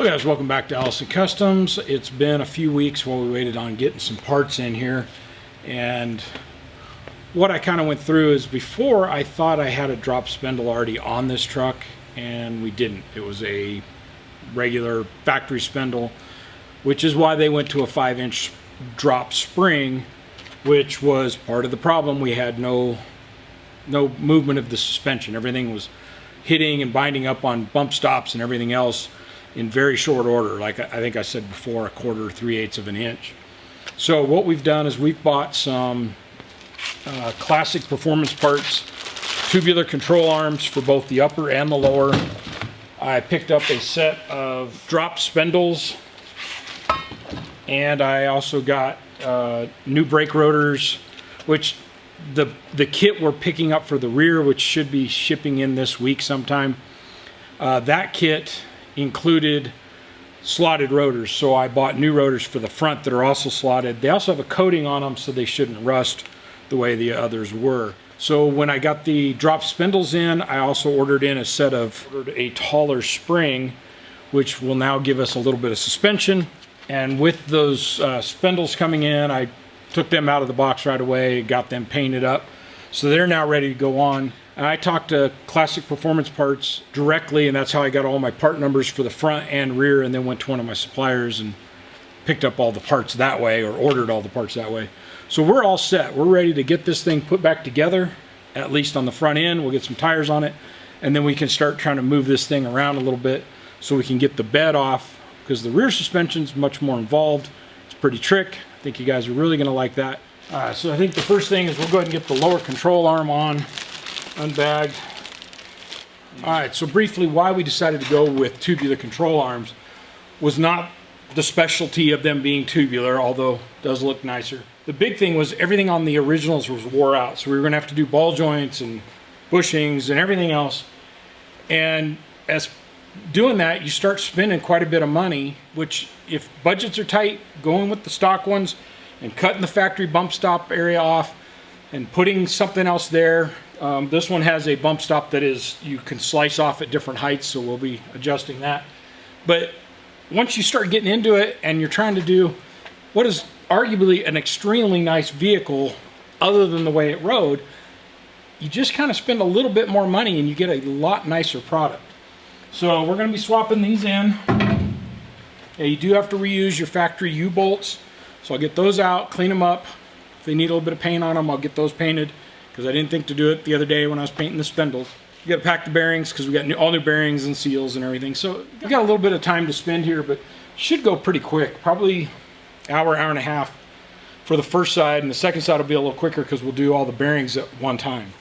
Hello guys, welcome back to Allison Customs. It's been a few weeks while we waited on getting some parts in here, and what I kind of went through is before I thought I had a drop spindle already on this truck, and we didn't. It was a regular factory spindle, which is why they went to a 5-inch drop spring, which was part of the problem. We had no movement of the suspension. Everything was hitting and binding up on bump stops and everything else in very short order, like I think I said before, 1/4 or 3/8 of an inch. So what we've done is we've bought some classic performance parts, tubular control arms for both the upper and the lower. I picked up a set of drop spindles, and I also got new brake rotors, which the kit we're picking up for the rear, which should be shipping in this week sometime, that kit included slotted rotors, so I bought new rotors for the front that are also slotted. They also have a coating on them so they shouldn't rust the way the others were. So when I got the drop spindles in, I also ordered a taller spring, which will now give us a little bit of suspension. And with those spindles coming in, I took them out of the box right away, got them painted up, so they're now ready to go on. I talked to Classic Performance Parts directly, and that's how I got all my part numbers for the front and rear, and then went to one of my suppliers and picked up all the parts that way, or ordered all the parts that way. So we're all set. We're ready to get this thing put back together, at least on the front end. We'll get some tires on it, and then we can start trying to move this thing around a little bit so we can get the bed off, because the rear suspension's much more involved. It's pretty trick. I think you guys are really gonna like that. So I think the first thing is we'll go ahead and get the lower control arm on, unbagged. All right, so briefly, why we decided to go with tubular control arms was not the specialty of them being tubular, although it does look nicer. The big thing was everything on the originals was wore out, so we were gonna have to do ball joints and bushings and everything else. And as doing that, you start spending quite a bit of money, which if budgets are tight, going with the stock ones and cutting the factory bump stop area off and putting something else there. This one has a bump stop that you can slice off at different heights, so we'll be adjusting that. But once you start getting into it and you're trying to do what is arguably an extremely nice vehicle other than the way it rode, you just kind of spend a little bit more money and you get a lot nicer product. So we're going to be swapping these in. Yeah, you do have to reuse your factory U-bolts, so I'll get those out, clean them up. If they need a little bit of paint on them, I'll get those painted, because I didn't think to do it the other day when I was painting the spindles. You got to pack the bearings, because we got all new bearings and seals and everything. So we got a little bit of time to spend here, but should go pretty quick. Probably hour and a half for the first side, and the second side will be a little quicker because we'll do all the bearings at one time.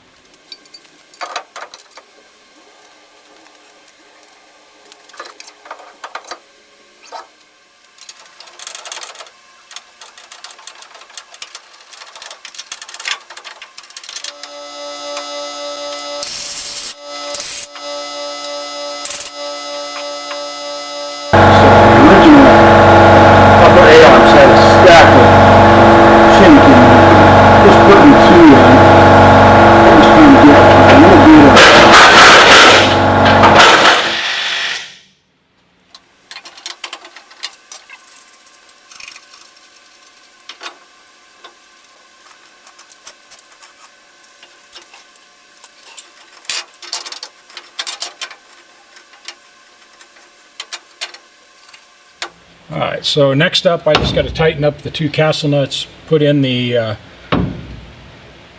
All right, so next up, I just got to tighten up the 2 castle nuts, put in the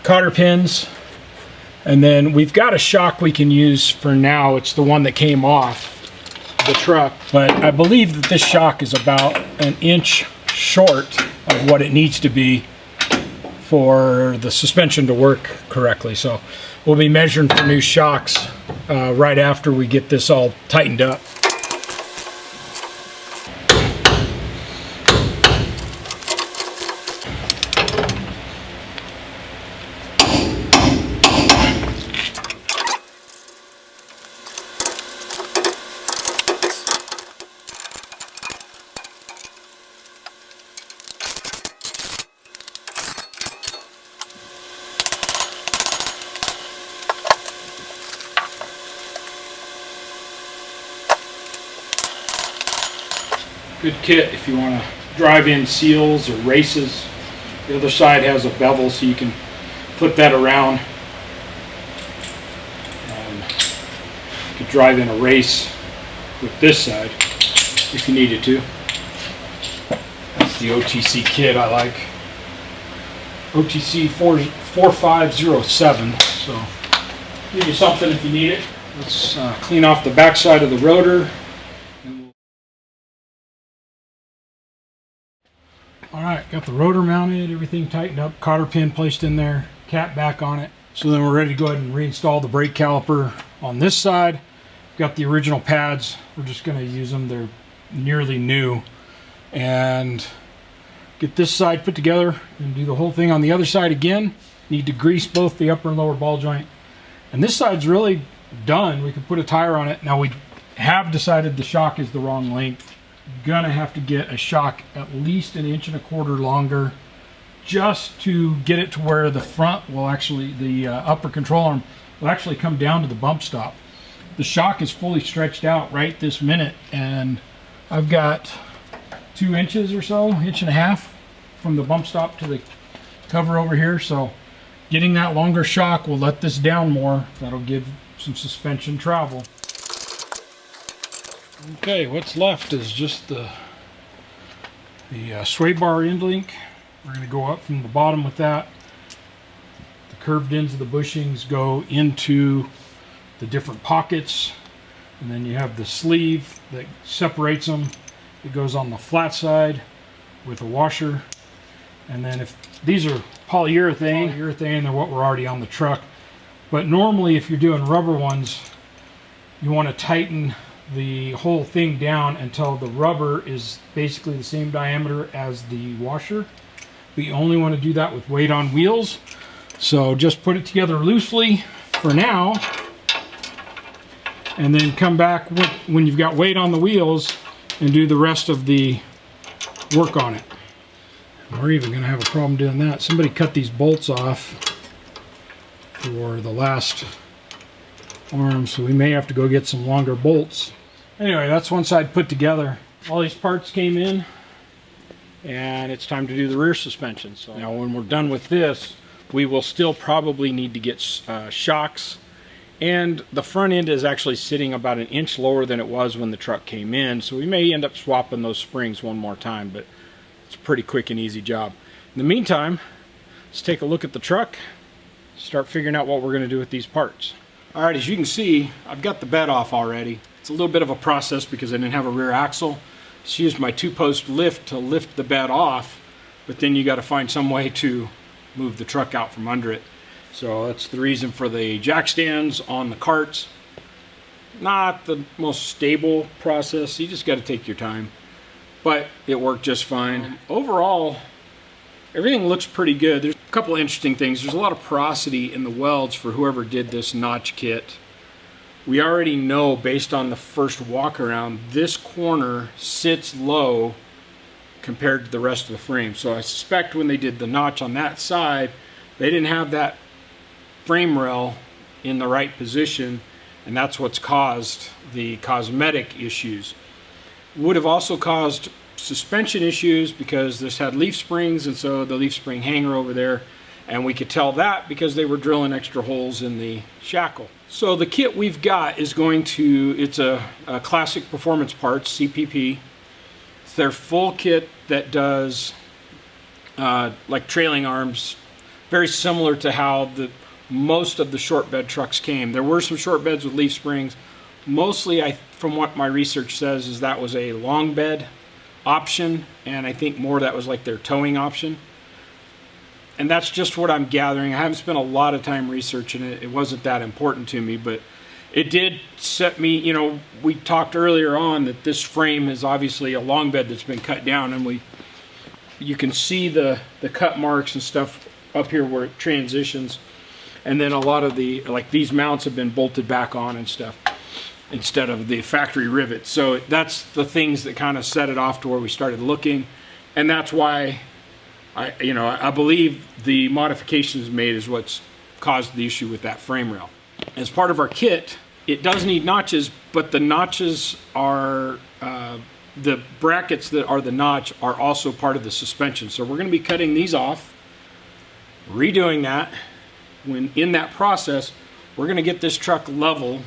cotter pins, and then we've got a shock we can use for now. It's the one that came off the truck, but I believe that this shock is about an inch short of what it needs to be for the suspension to work correctly. So we'll be measuring for new shocks right after we get this all tightened up. Good kit if you want to drive in seals or races. The other side has a bevel so you can flip that around. You could drive in a race with this side if you needed to. That's the OTC kit I like. OTC 4507. So give you something if you need it. Let's clean off the back side of the rotor. Alright, got the rotor mounted, everything tightened up, cotter pin placed in there, cap back on it. So then we're ready to go ahead and reinstall the brake caliper on this side. Got the original pads, we're just going to use them, they're nearly new. And get this side put together and do the whole thing on the other side again. Need to grease both the upper and lower ball joint. And this side's really done, we can put a tire on it. Now we have decided the shock is the wrong length. Gonna have to get a shock at least 1.25 inches longer just to get it to where the front will actually, the upper control arm will actually come down to the bump stop. The shock is fully stretched out right this minute, and I've got 2 inches or so, 1.5 inches from the bump stop to the cover over here. So getting that longer shock will let this down more. That'll give some suspension travel. Okay, what's left is just the sway bar end link. We're going to go up from the bottom with that. The curved ends of the bushings go into the different pockets, and then you have the sleeve that separates them. It goes on the flat side with a washer, and then if these are polyurethane, they're what were already on the truck. But normally if you're doing rubber ones, you want to tighten the whole thing down until the rubber is basically the same diameter as the washer. We only want to do that with weight on wheels. So just put it together loosely for now, and then come back when you've got weight on the wheels and do the rest of the work on it. We're even going to have a problem doing that. Somebody cut these bolts off for the last arm, so we may have to go get some longer bolts. Anyway, that's one side put together. All these parts came in, and it's time to do the rear suspension. So now when we're done with this, we will still probably need to get shocks, and the front end is actually sitting about 1 inch lower than it was when the truck came in, so we may end up swapping those springs one more time, but it's a pretty quick and easy job. In the meantime, let's take a look at the truck, start figuring out what we're going to do with these parts. Alright, as you can see, I've got the bed off already. It's a little bit of a process because I didn't have a rear axle. Just used my 2-post lift to lift the bed off, but then you got to find some way to move the truck out from under it. So that's the reason for the jack stands on the carts. Not the most stable process, you just got to take your time. But it worked just fine. Overall, everything looks pretty good. There's a couple of interesting things. There's a lot of porosity in the welds for whoever did this notch kit. We already know, based on the first walk around, this corner sits low compared to the rest of the frame. So I suspect when they did the notch on that side, they didn't have that frame rail in the right position, and that's what's caused the cosmetic issues. Would have also caused suspension issues because this had leaf springs, and so the leaf spring hanger over there, and we could tell that because they were drilling extra holes in the shackle. So the kit we've got is going to, it's a classic performance parts, CPP. It's their full kit that does like trailing arms, very similar to how most of the short bed trucks came. There were some short beds with leaf springs. Mostly, from what my research says, is that was a long bed option, and I think more that was like their towing option. And that's just what I'm gathering. I haven't spent a lot of time researching it. It wasn't that important to me, but it did set me, you know, we talked earlier on that this frame is obviously a long bed that's been cut down, and you can see the cut marks and stuff up here where it transitions. And then a lot of the, like these mounts have been bolted back on and stuff instead of the factory rivets. So that's the things that kind of set it off to where we started looking. And that's why I believe the modifications made is what's caused the issue with that frame rail. As part of our kit, it does need notches, but the notches are the brackets that are the notch are also part of the suspension. So we're going to be cutting these off, redoing that. When in that process, we're going to get this truck level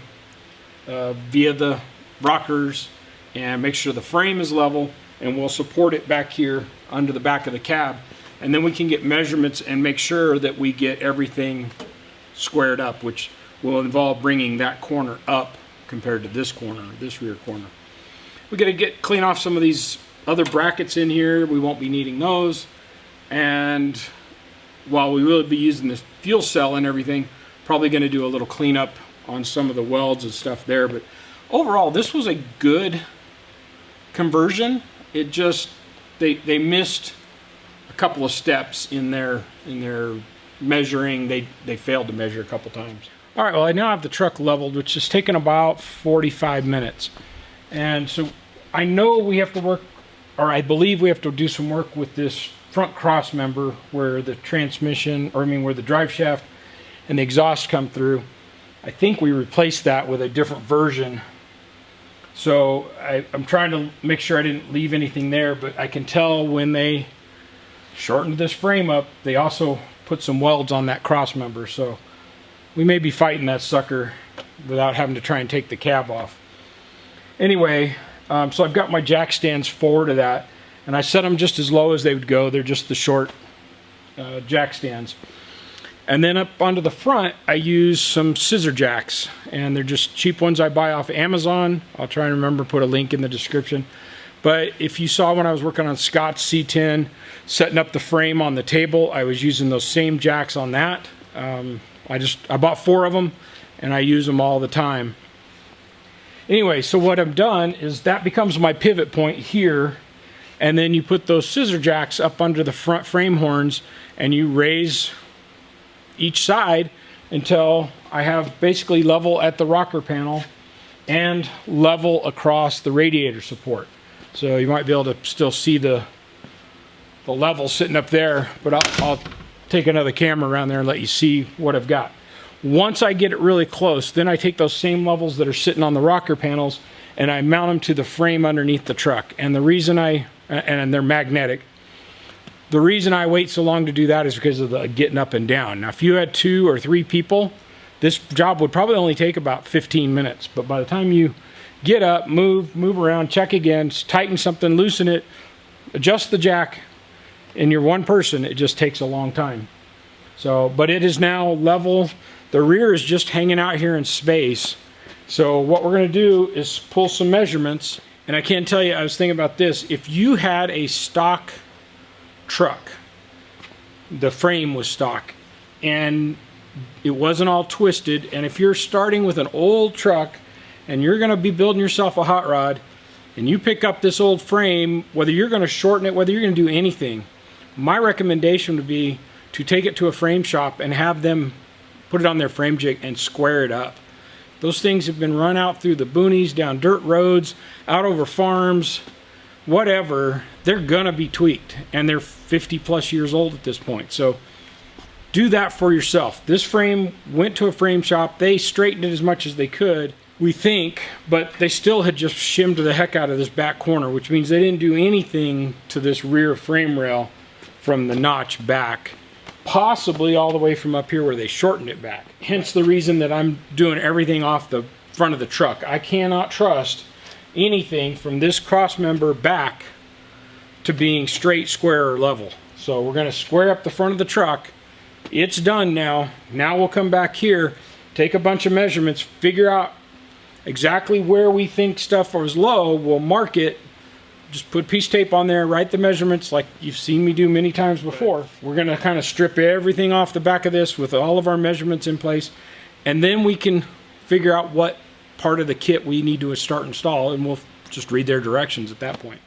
via the rockers and make sure the frame is level, and we'll support it back here under the back of the cab. And then we can get measurements and make sure that we get everything squared up, which will involve bringing that corner up compared to this corner, this rear corner. We got to clean off some of these other brackets in here. We won't be needing those. And while we will be using the fuel cell and everything, probably going to do a little cleanup on some of the welds and stuff there. But overall, this was a good conversion. It just, they missed a couple of steps in their measuring. They failed to measure a couple times. All right, well, I now have the truck leveled, which has taken about 45 minutes. And so I know we have to work, or I believe we have to do some work with this front cross member where the transmission, or I mean where the drive shaft and the exhaust come through. I think we replaced that with a different version. So I'm trying to make sure I didn't leave anything there, but I can tell when they shortened this frame up, they also put some welds on that cross member. So we may be fighting that sucker without having to try and take the cab off. Anyway, so I've got my jack stands forward of that, and I set them just as low as they would go. They're just the short jack stands. And then up onto the front, I use some scissor jacks, and they're just cheap ones I buy off Amazon. I'll try and remember, put a link in the description. But if you saw when I was working on Scott's C10, setting up the frame on the table, I was using those same jacks on that. I bought 4 of them, and I use them all the time. Anyway, so what I've done is that becomes my pivot point here, and then you put those scissor jacks up under the front frame horns, and you raise each side until I have basically level at the rocker panel and level across the radiator support. So you might be able to still see the level sitting up there, but I'll take another camera around there and let you see what I've got. Once I get it really close, then I take those same levels that are sitting on the rocker panels and I mount them to the frame underneath the truck. And the reason and they're magnetic. The reason I wait so long to do that is because of the getting up and down. Now, if you had 2 or 3 people, this job would probably only take about 15 minutes. But by the time you get up, move around, check again, tighten something, loosen it, adjust the jack, and you're one person, it just takes a long time. So, but it is now level. The rear is just hanging out here in space. So what we're going to do is pull some measurements. And I can't tell you, I was thinking about this. If you had a stock truck, the frame was stock, and it wasn't all twisted, and if you're starting with an old truck and you're going to be building yourself a hot rod, and you pick up this old frame, whether you're going to shorten it, whether you're going to do anything, my recommendation would be to take it to a frame shop and have them put it on their frame jig and square it up. Those things have been run out through the boonies, down dirt roads, out over farms, whatever. They're gonna be tweaked, and they're 50 plus years old at this point. So do that for yourself. This frame went to a frame shop. They straightened it as much as they could, we think, but they still had just shimmed the heck out of this back corner, which means they didn't do anything to this rear frame rail from the notch back, possibly all the way from up here where they shortened it back. Hence the reason that I'm doing everything off the front of the truck. I cannot trust anything from this cross member back to being straight, square, or level. So we're going to square up the front of the truck. It's done now. Now we'll come back here, take a bunch of measurements, figure out exactly where we think stuff is low. We'll mark it, just put piece tape on there, write the measurements like you've seen me do many times before. We're going to kind of strip everything off the back of this with all of our measurements in place, and then we can figure out what part of the kit we need to start install, and we'll just read their directions at that point.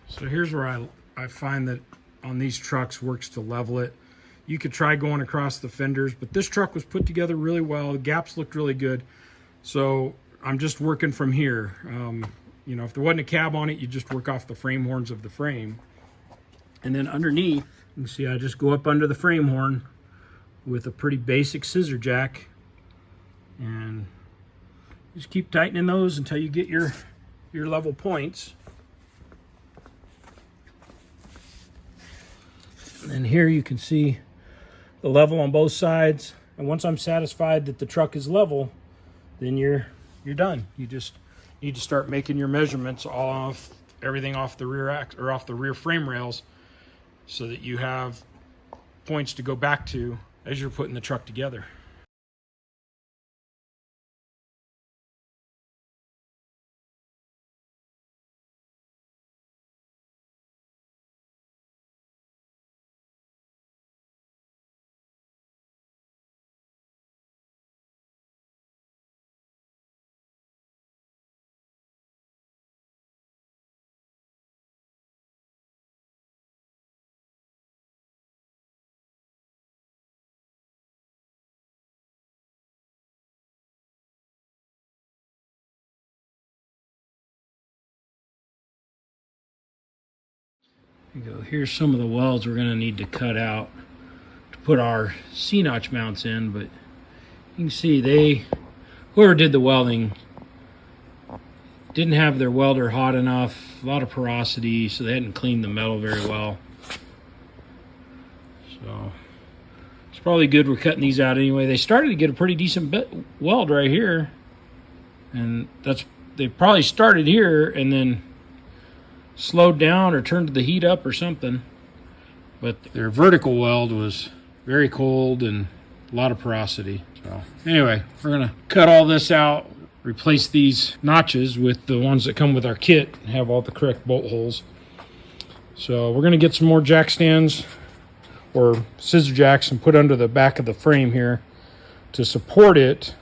So here's where I find that on these trucks works to level it. You could try going across the fenders, but this truck was put together really well. The gaps looked really good. So I'm just working from here. You know, if there wasn't a cab on it, you just work off the frame horns of the frame. And then underneath, you can see I just go up under the frame horn with a pretty basic scissor jack. And just keep tightening those until you get your level points. And here you can see the level on both sides. And once I'm satisfied that the truck is level, then you're done. You just need to start making your measurements off everything off the rear or off the rear frame rails, so that you have points to go back to as you're putting the truck together. Here's some of the welds we're going to need to cut out to put our C-notch mounts in, but you can see whoever did the welding didn't have their welder hot enough, a lot of porosity, so they hadn't cleaned the metal very well. So it's probably good we're cutting these out anyway. They started to get a pretty decent weld right here, and they probably started here and then slowed down or turned the heat up or something. But their vertical weld was very cold and a lot of porosity. So anyway, we're gonna cut all this out, replace these notches with the ones that come with our kit and have all the correct bolt holes. So we're gonna get some more jack stands or scissor jacks and put under the back of the frame here to support it,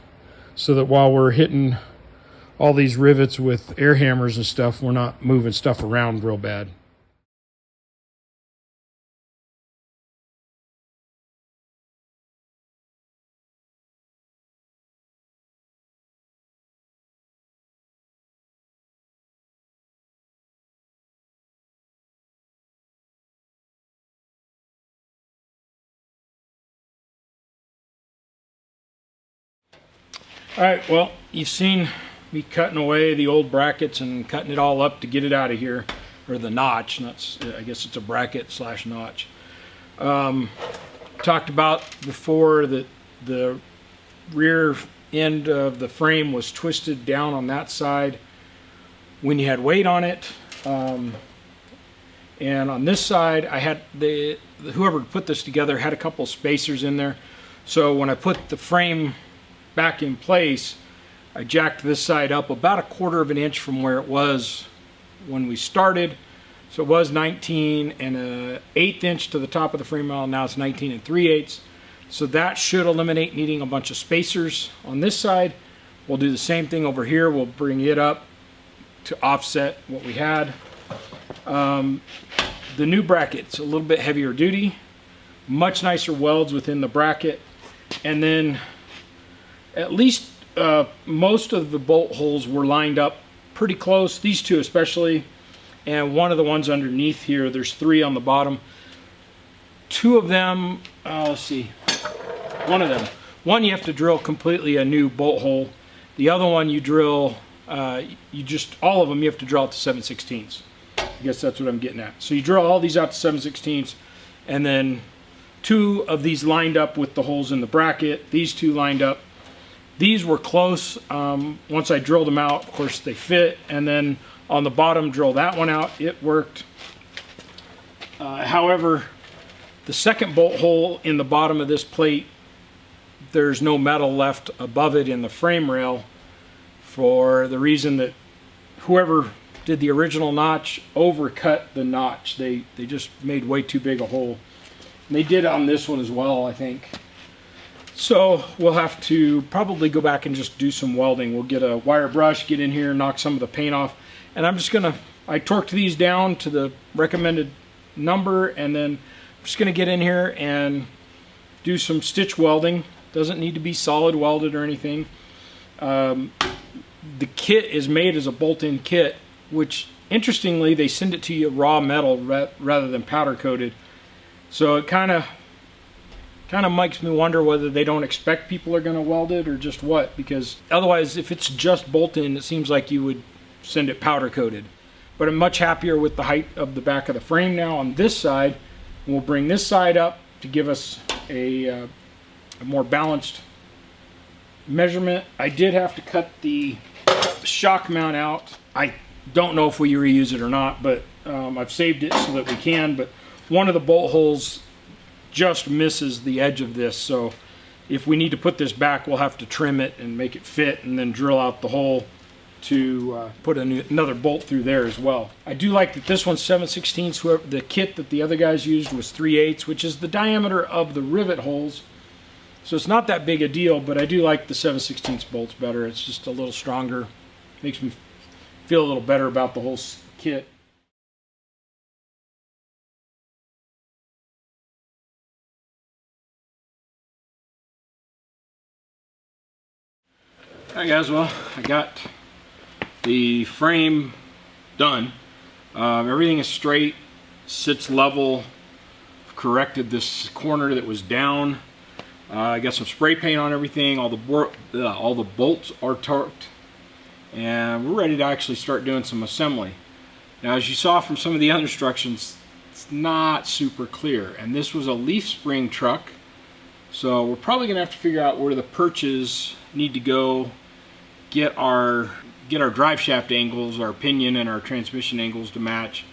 so that while we're hitting all these rivets with air hammers and stuff, we're not moving stuff around real bad. All right, well, you've seen me cutting away the old brackets and cutting it all up to get it out of here, or the notch. I guess it's a bracket slash notch. Talked about before that the rear end of the frame was twisted down on that side when you had weight on it. And on this side, I had whoever put this together had a couple spacers in there. So when I put the frame back in place, I jacked this side up about 1/4 of an inch from where it was when we started. So it was 19 and an 1/8 inch to the top of the frame rail. Now it's 19 and 3/8. So that should eliminate needing a bunch of spacers on this side. We'll do the same thing over here. We'll bring it up to offset what we had. The new bracket's a little bit heavier duty, much nicer welds within the bracket, and then at least most of the bolt holes were lined up pretty close, these two especially, and one of the ones underneath here, there's 3 on the bottom. 2 of them, let's see, one of them. One you have to drill completely a new bolt hole. The other one you drill, all of them you have to drill out to 7/16. I guess that's what I'm getting at. So you drill all these out to 7/16, and then 2 of these lined up with the holes in the bracket. These 2 lined up. These were close. Once I drilled them out, of course they fit, and then on the bottom, drill that one out. It worked. However, the second bolt hole in the bottom of this plate, there's no metal left above it in the frame rail, for the reason that whoever did the original notch overcut the notch. They just made way too big a hole. And they did on this one as well, I think. So we'll have to probably go back and just do some welding. We'll get a wire brush, get in here, knock some of the paint off. And I'm just gonna, I torqued these down to the recommended number, and then I'm just gonna get in here and do some stitch welding. Doesn't need to be solid welded or anything. The kit is made as a bolt-in kit, which interestingly, they send it to you raw metal rather than powder coated. So it kind of makes me wonder whether they don't expect people are going to weld it or just what, because otherwise if it's just bolt-in, it seems like you would send it powder coated. But I'm much happier with the height of the back of the frame now on this side, We'll bring this side up to give us a more balanced measurement. I did have to cut the shock mount out. I don't know if we reuse it or not, but I've saved it so that we can. But one of the bolt holes just misses the edge of this, so if we need to put this back, we'll have to trim it and make it fit and then drill out the hole to put another bolt through there as well. I do like that this one's 7/16. The kit that the other guys used was 3/8, which is the diameter of the rivet holes. So it's not that big a deal, but I do like the 7/16 bolts better. It's just a little stronger. Makes me feel a little better about the whole kit. Alright guys, well, I got the frame done. Everything is straight, sits level. I've corrected this corner that was down. I got some spray paint on everything. All the bolts are torqued, and we're ready to actually start doing some assembly. Now, as you saw from some of the other instructions, it's not super clear. And this was a leaf spring truck, so we're probably going to have to figure out where the perches need to go. Get our drive shaft angles, our pinion and our transmission angles to match.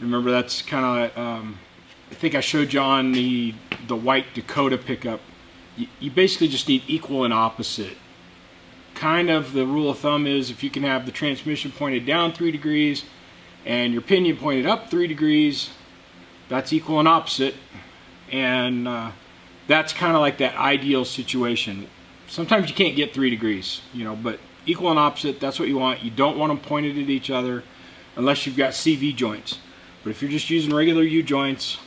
Remember, that's kind of I think I showed you on the white Dakota pickup. You basically just need equal and opposite. Kind of the rule of thumb is if you can have the transmission pointed down 3 degrees and your pinion pointed up 3 degrees, that's equal and opposite. And that's kind of like that ideal situation. Sometimes you can't get 3 degrees, you know, but equal and opposite, that's what you want. You don't want them pointed at each other unless you've got CV joints. But if you're just using regular U joints,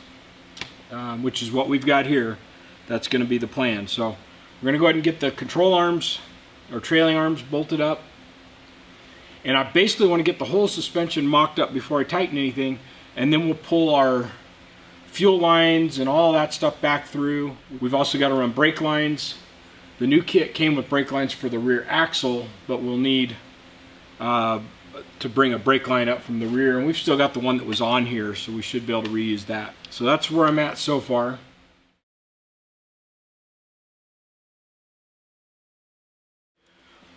which is what we've got here, that's going to be the plan. So we're going to go ahead and get the control arms or trailing arms bolted up. And I basically want to get the whole suspension mocked up before I tighten anything, and then we'll pull our fuel lines and all that stuff back through. We've also got to run brake lines. The new kit came with brake lines for the rear axle, but we'll need to bring a brake line up from the rear, and we've still got the one that was on here, so we should be able to reuse that. So that's where I'm at so far.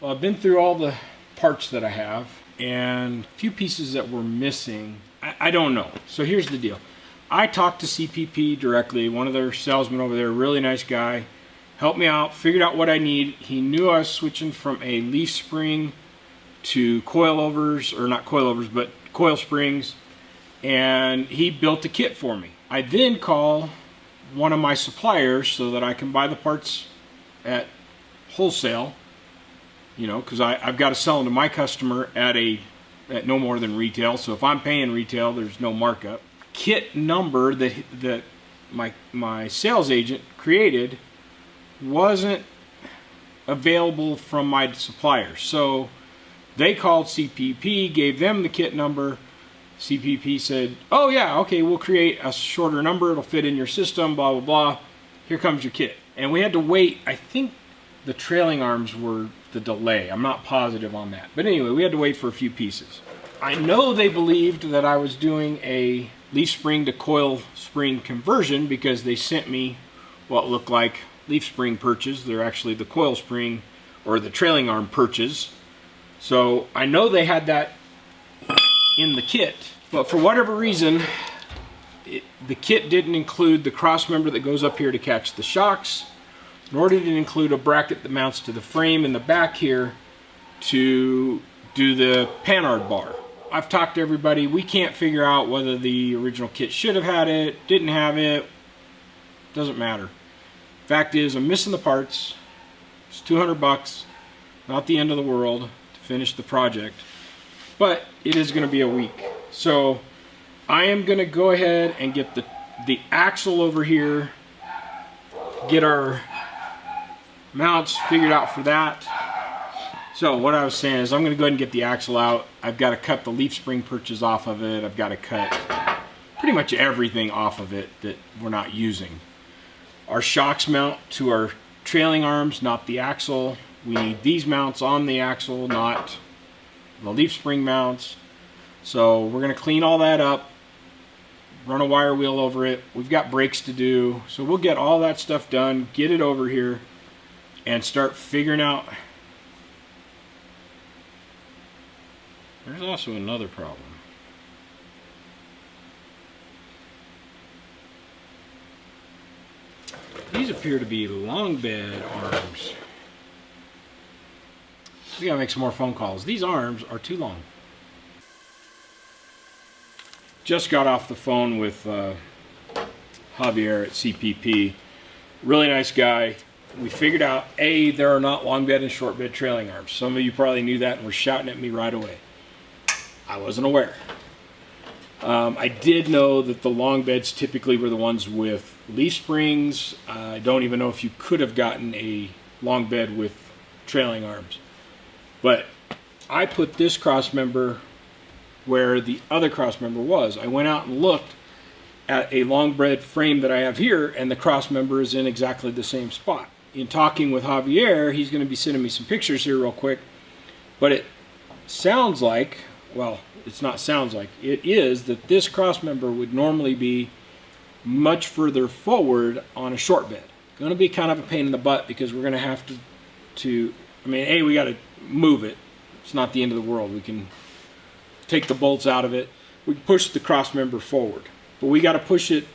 Well, I've been through all the parts that I have, and a few pieces that were missing, I don't know. So here's the deal. I talked to CPP directly, one of their salesmen over there, really nice guy. Helped me out, figured out what I need. He knew I was switching from a leaf spring to coilovers, or not coilovers, but coil springs, and he built a kit for me. I then call one of my suppliers so that I can buy the parts at wholesale, you know, because I've got to sell them to my customer at no more than retail. So if I'm paying retail, there's no markup. Kit number that my sales agent created wasn't available from my supplier, so they called CPP, gave them the kit number. CPP said, oh yeah, okay, we'll create a shorter number, it'll fit in your system, blah blah blah, here comes your kit. And we had to wait. I think the trailing arms were the delay, I'm not positive on that, but anyway, we had to wait for a few pieces. I know they believed that I was doing a leaf spring to coil spring conversion because they sent me what looked like leaf spring perches. They're actually the coil spring or the trailing arm perches. So I know they had that in the kit, but for whatever reason, the kit didn't include the cross member that goes up here to catch the shocks, nor did it include a bracket that mounts to the frame in the back here to do the panhard bar. I've talked to everybody. We can't figure out whether the original kit should have had it, didn't have it, doesn't matter. Fact is, I'm missing the parts. It's $200, not the end of the world to finish the project, but it is going to be a week. So I am going to go ahead and get the axle over here, get our mounts figured out for that. So what I was saying is I'm going to go ahead and get the axle out. I've got to cut the leaf spring perches off of it. I've got to cut pretty much everything off of it that we're not using. Our shocks mount to our trailing arms, not the axle. We need these mounts on the axle, not the leaf spring mounts. So we're going to clean all that up, run a wire wheel over it. We've got brakes to do, so we'll get all that stuff done, get it over here, and start figuring out. There's also another problem. These appear to be long bed arms. We gotta make some more phone calls. These arms are too long. Just got off the phone with Javier at CPP. Really nice guy. We figured out, A, there are not long bed and short bed trailing arms. Some of you probably knew that and were shouting at me right away. I wasn't aware. I did know that the long beds typically were the ones with leaf springs. I don't even know if you could have gotten a long bed with trailing arms. But I put this cross member where the other cross member was. I went out and looked at a long bed frame that I have here, and the cross member is in exactly the same spot. In talking with Javier, he's going to be sending me some pictures here real quick, but it sounds like, well, it's not sounds like, it is that this cross member would normally be much further forward on a short bed. Going to be kind of a pain in the butt because we're going to have to I mean, A, we got to move it. It's not the end of the world. We can take the bolts out of it. We can push the cross member forward, but we got to push it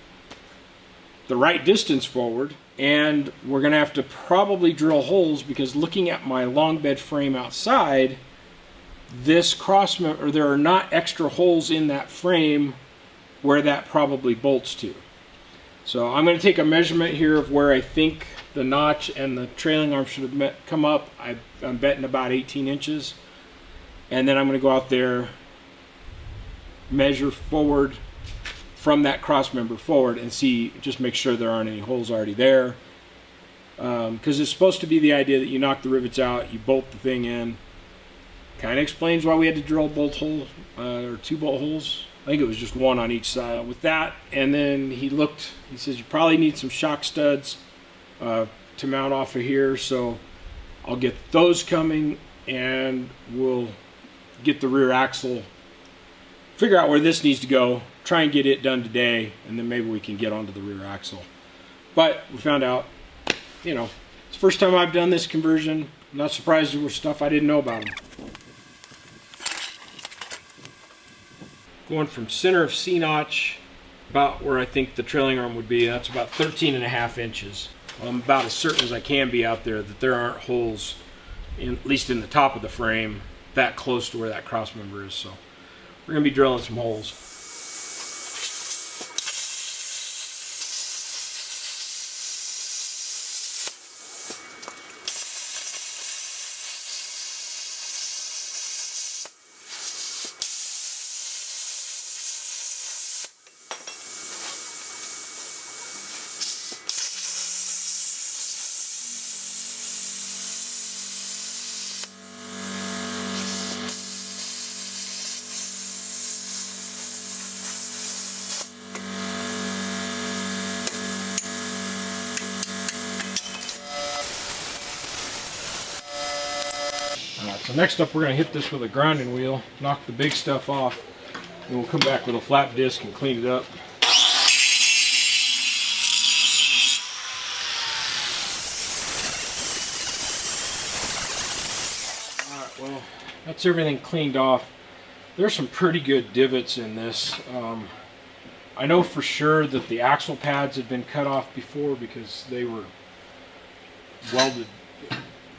the right distance forward, and we're going to have to probably drill holes because looking at my long bed frame outside, this cross member, or there are not extra holes in that frame where that probably bolts to. So I'm going to take a measurement here of where I think the notch and the trailing arm should have come up. I'm betting about 18 inches. And then I'm going to go out there, measure forward from that cross member forward and see, just make sure there aren't any holes already there. Because it's supposed to be the idea that you knock the rivets out, you bolt the thing in. Kind of explains why we had to drill bolt hole, or 2 bolt holes. I think it was just 1 on each side with that. And then he says you probably need some shock studs to mount off of here. So I'll get those coming, and we'll get the rear axle, figure out where this needs to go, try and get it done today, and then maybe we can get onto the rear axle. But we found out, you know, it's the first time I've done this conversion. I'm not surprised there was stuff I didn't know about them. Going from center of C-notch, about where I think the trailing arm would be, that's about 13.5 inches. I'm about as certain as I can be out there that there aren't holes, at least in the top of the frame, that close to where that cross member is. So we're going to be drilling some holes. So next up, we're going to hit this with a grinding wheel, knock the big stuff off, and we'll come back with a flat disc and clean it up. Alright, well, that's everything cleaned off. There's some pretty good divots in this. I know for sure that the axle pads had been cut off before because they were welded.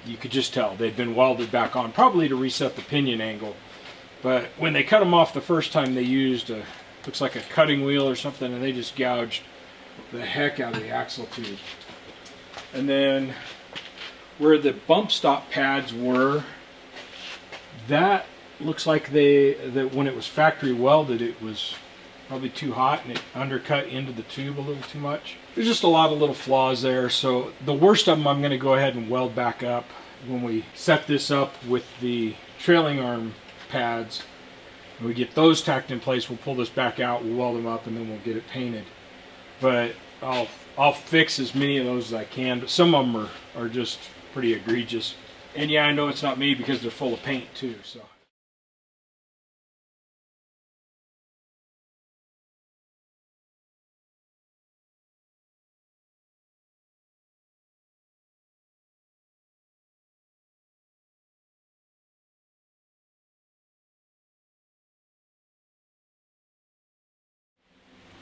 You could just tell they'd been welded back on, probably to reset the pinion angle. But when they cut them off the first time, they used looks like a cutting wheel or something, and they just gouged the heck out of the axle tube. And then where the bump stop pads were, that looks like that when it was factory welded, it was probably too hot and it undercut into the tube a little too much. There's just a lot of little flaws there, so the worst of them I'm going to go ahead and weld back up when we set this up with the trailing arm pads. When we get those tacked in place, we'll pull this back out, we'll weld them up, and then we'll get it painted. But I'll fix as many of those as I can, but some of them are just pretty egregious. And yeah, I know it's not me because they're full of paint too. So.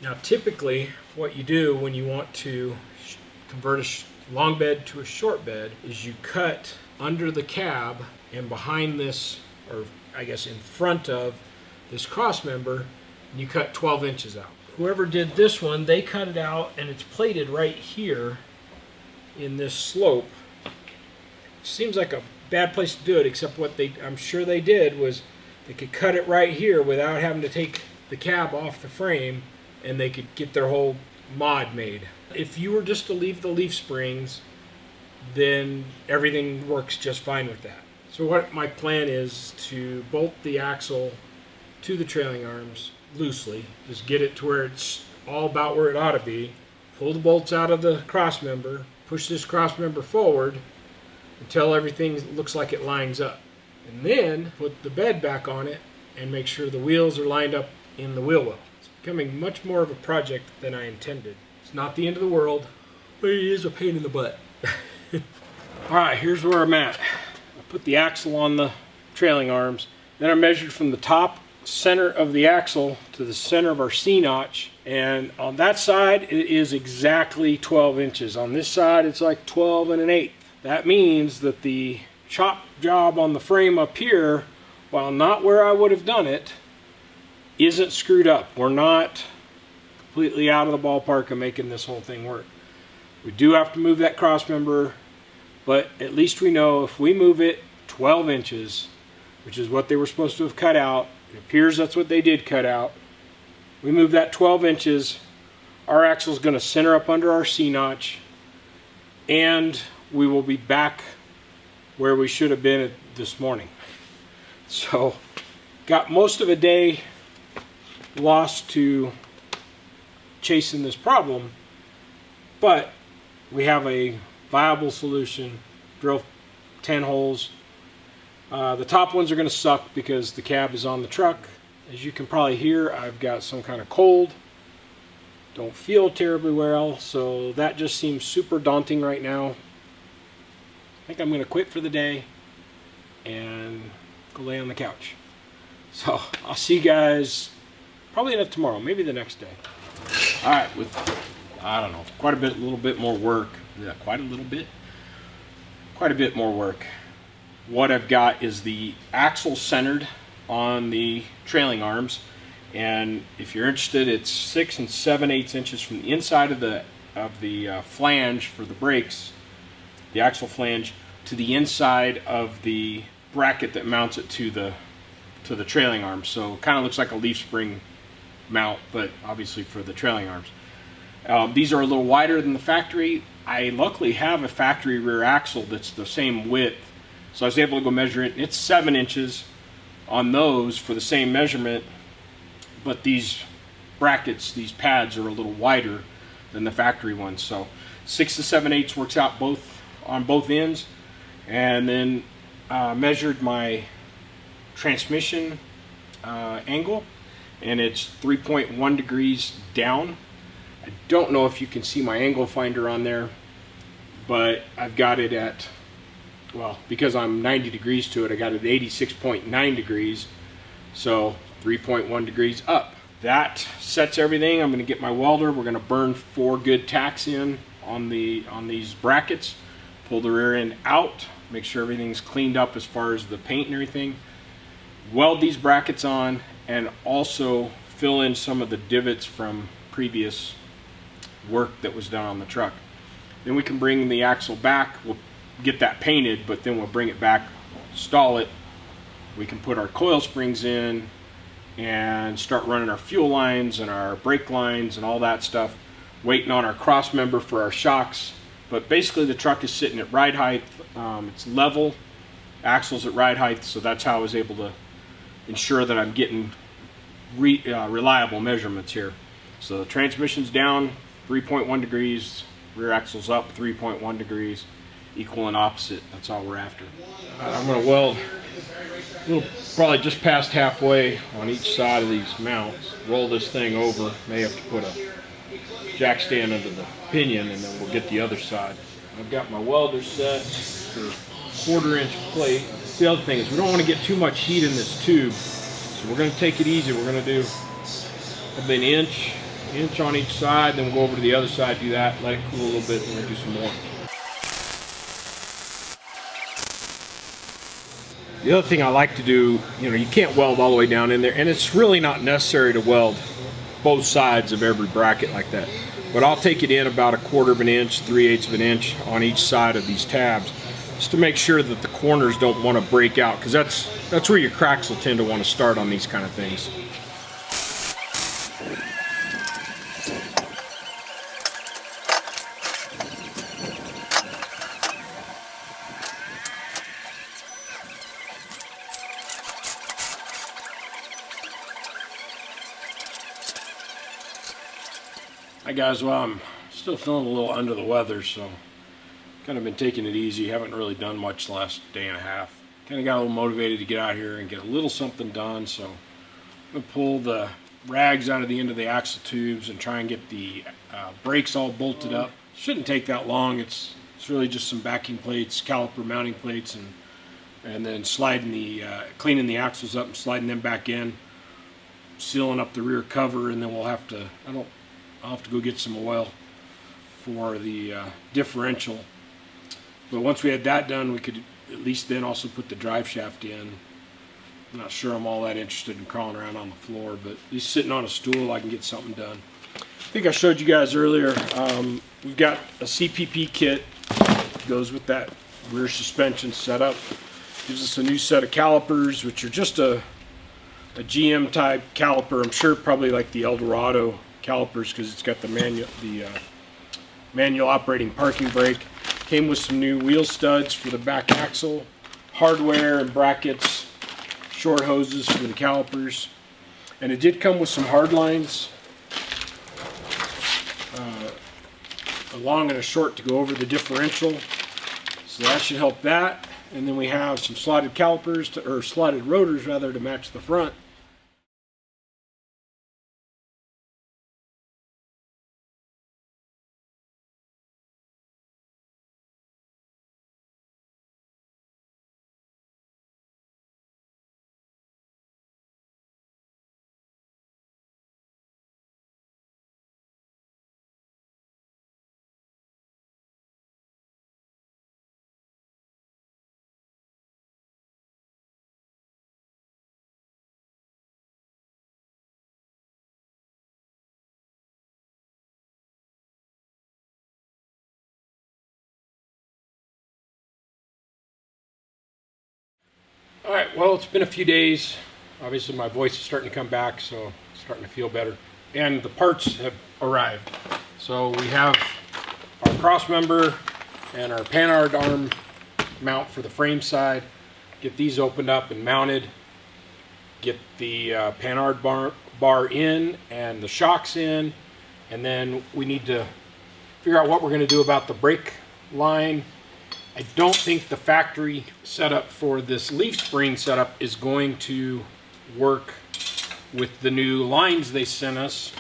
Now typically what you do when you want to convert a long bed to a short bed is you cut under the cab and behind this, or I guess in front of this cross member, and you cut 12 inches out. Whoever did this one, they cut it out and it's plated right here in this slope. Seems like a bad place to do it, except what I'm sure they did was they could cut it right here without having to take the cab off the frame, and they could get their whole mod made. If you were just to leave the leaf springs, then everything works just fine with that. So what my plan is to bolt the axle to the trailing arms loosely, just get it to where it's all about where it ought to be, pull the bolts out of the cross member, push this cross member forward until everything looks like it lines up, and then put the bed back on it and make sure the wheels are lined up in the wheel well. It's becoming much more of a project than I intended. It's not the end of the world, but it is a pain in the butt. Alright, here's where I'm at. I put the axle on the trailing arms, then I measured from the top center of the axle to the center of our C-notch, and on that side it is exactly 12 inches. On this side it's like 12 1/8. That means that the chop job on the frame up here, while not where I would have done it, isn't screwed up. We're not completely out of the ballpark of making this whole thing work. We do have to move that cross member, but at least we know if we move it 12 inches, which is what they were supposed to have cut out, it appears that's what they did cut out. We move that 12 inches, our axle is going to center up under our C-notch, and we will be back where we should have been this morning. So, got most of a day lost to chasing this problem, but we have a viable solution. Drove 10 holes. The top ones are going to suck because the cab is on the truck. As you can probably hear, I've got some kind of cold. Don't feel terribly well, so that just seems super daunting right now. I think I'm going to quit for the day and go lay on the couch. So I'll see you guys probably not tomorrow, maybe the next day. All right, with I don't know, quite a little bit more work. Yeah, quite a bit more work. What I've got is the axle centered on the trailing arms, and if you're interested, it's 6 7/8 inches from the inside of the flange for the brakes, the axle flange, to the inside of the bracket that mounts it to the trailing arms. So it kind of looks like a leaf spring mount, but obviously for the trailing arms. These are a little wider than the factory. I luckily have a factory rear axle that's the same width, so I was able to go measure it. It's 7 inches on those for the same measurement, but these brackets, these pads, are a little wider than the factory ones. So 6 7/8 works out on both ends. And then measured my transmission angle, and it's 3.1 degrees down. I don't know if you can see my angle finder on there, but I've got it at, well, because I'm 90 degrees to it, I got it at 86.9 degrees, so 3.1 degrees up. That sets everything. I'm going to get my welder. We're going to burn 4 good tacks in on these brackets, pull the rear end out, make sure everything's cleaned up as far as the paint and everything, weld these brackets on, and also fill in some of the divots from previous work that was done on the truck. Then we can bring the axle back. We'll get that painted, but then we'll bring it back, install it. We can put our coil springs in and start running our fuel lines and our brake lines and all that stuff, waiting on our cross member for our shocks. But basically the truck is sitting at ride height. It's level, axles at ride height, so that's how I was able to ensure that I'm getting reliable measurements here. So the transmission's down 3.1 degrees, rear axle's up 3.1 degrees, equal and opposite. That's all we're after. I'm going to weld probably just past halfway on each side of these mounts. Roll this thing over. May have to put a jack stand under the pinion, and then we'll get the other side. I've got my welder set for 1/4 inch plate. The other thing is we don't want to get too much heat in this tube, so we're going to take it easy. We're going to do probably 1 inch inch on each side, then we'll go over to the other side, do that, let it cool a little bit, and we'll do some more. The other thing I like to do, you can't weld all the way down in there, and it's really not necessary to weld both sides of every bracket like that. But I'll take it in about 1/4 of an inch, 3/8 of an inch on each side of these tabs, just to make sure that the corners don't want to break out, because that's where your cracks will tend to want to start on these kind of things. Hi guys, well, I'm still feeling a little under the weather, so kind of been taking it easy. Haven't really done much the last day and a half. Kind of got a little motivated to get out here and get a little something done, so I'm going to pull the rags out of the end of the axle tubes and try and get the brakes all bolted up. Shouldn't take that long. It's really just some backing plates, caliper mounting plates, and then sliding cleaning the axles up and sliding them back in, sealing up the rear cover, and then I'll have to go get some oil for the differential. But once we had that done, we could at least then also put the drive shaft in. I'm not sure I'm all that interested in crawling around on the floor, but at least sitting on a stool I can get something done. I think I showed you guys earlier, we've got a CPP kit, goes with that rear suspension setup. Gives us a new set of calipers, which are just a GM type caliper. I'm sure probably like the Eldorado calipers, because it's got the manual operating parking brake. Came with some new wheel studs for the back axle, hardware and brackets, short hoses for the calipers, and it did come with some hard lines, a long and a short to go over the differential, so that should help that. And then we have some slotted calipers or slotted rotors rather, to match the front. Alright, well, it's been a few days. Obviously my voice is starting to come back, so it's starting to feel better. And the parts have arrived. So we have our cross member and our panhard arm mount for the frame side. Get these opened up and mounted. Get the panhard bar in and the shocks in. And then we need to figure out what we're going to do about the brake line. I don't think the factory setup for this leaf spring setup is going to work with the new lines they sent us.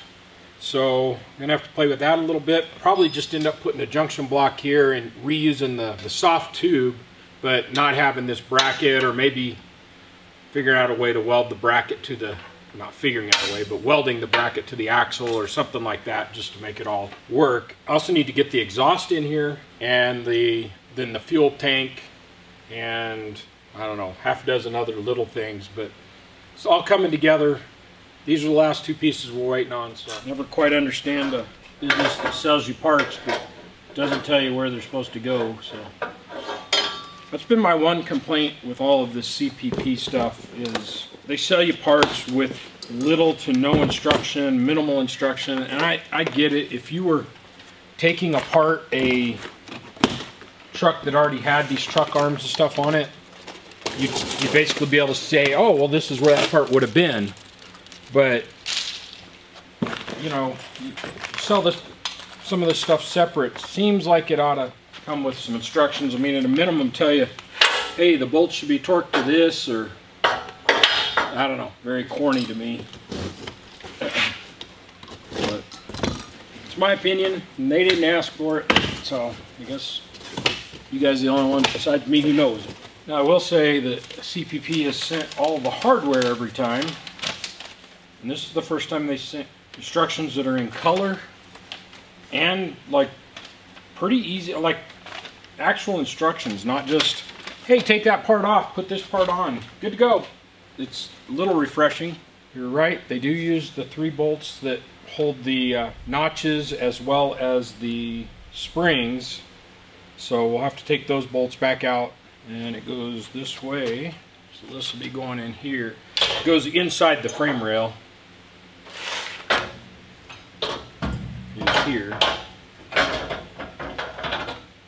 So I'm going to have to play with that a little bit. Probably just end up putting a junction block here and reusing the soft tube, but not having this bracket, or maybe figuring out a way to weld the bracket to the, not figuring out a way, but welding the bracket to the axle or something like that, just to make it all work. I also need to get the exhaust in here, and then the fuel tank, and I don't know, half a dozen other little things, but it's all coming together. These are the last two pieces we're waiting on. So never quite understand a business that sells you parts but doesn't tell you where they're supposed to go. So that's been my one complaint with all of this CPP stuff, is they sell you parts with little to no instruction, minimal instruction. And I get it. If you were taking apart a truck that already had these truck arms and stuff on it, you'd basically be able to say, oh, well, this is where that part would have been. But you sell some of this stuff separate. Seems like it ought to come with some instructions. I mean, at a minimum, tell you, hey, the bolt should be torqued to this, or I don't know. Very corny to me. But it's my opinion, and they didn't ask for it, so I guess you guys are the only one besides me who knows it. Now, I will say that CPP has sent all the hardware every time. And this is the first time they sent instructions that are in color and like pretty easy, like actual instructions, not just, hey, take that part off, put this part on, good to go. It's a little refreshing. You're right, they do use the 3 bolts that hold the notches as well as the springs. So we'll have to take those bolts back out, and it goes this way. So this will be going in here. It goes inside the frame rail. Is here.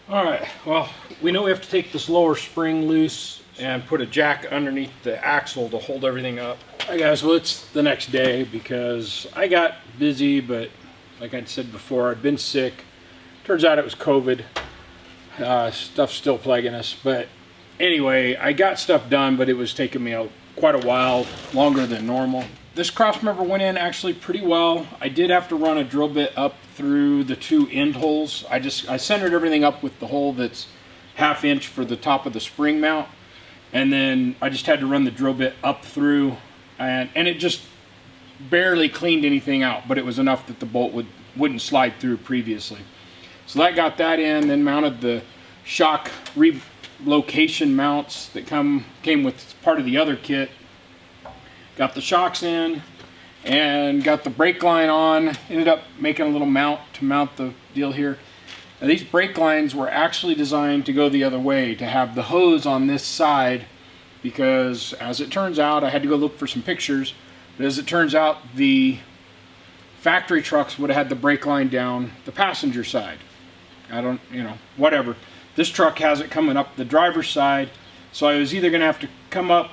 Alright, well, we know we have to take this lower spring loose and put a jack underneath the axle to hold everything up. Alright guys, well it's the next day because I got busy, but like I'd said before, I'd been sick. Turns out it was COVID. Stuff's still plaguing us, but anyway, I got stuff done, but it was taking me quite a while, longer than normal. This cross member went in actually pretty well. I did have to run a drill bit up through the 2 end holes. I centered everything up with the hole that's 1/2 inch for the top of the spring mount, and then I just had to run the drill bit up through, and it just barely cleaned anything out, but it was enough that the bolt wouldn't slide through previously. So that got that in, then mounted the shock relocation mounts that came with part of the other kit. Got the shocks in and got the brake line on. Ended up making a little mount to mount the deal here. Now these brake lines were actually designed to go the other way, to have the hose on this side, because as it turns out, I had to go look for some pictures, but as it turns out, the factory trucks would have had the brake line down the passenger side. Whatever. This truck has it coming up the driver's side, so I was either going to have to come up,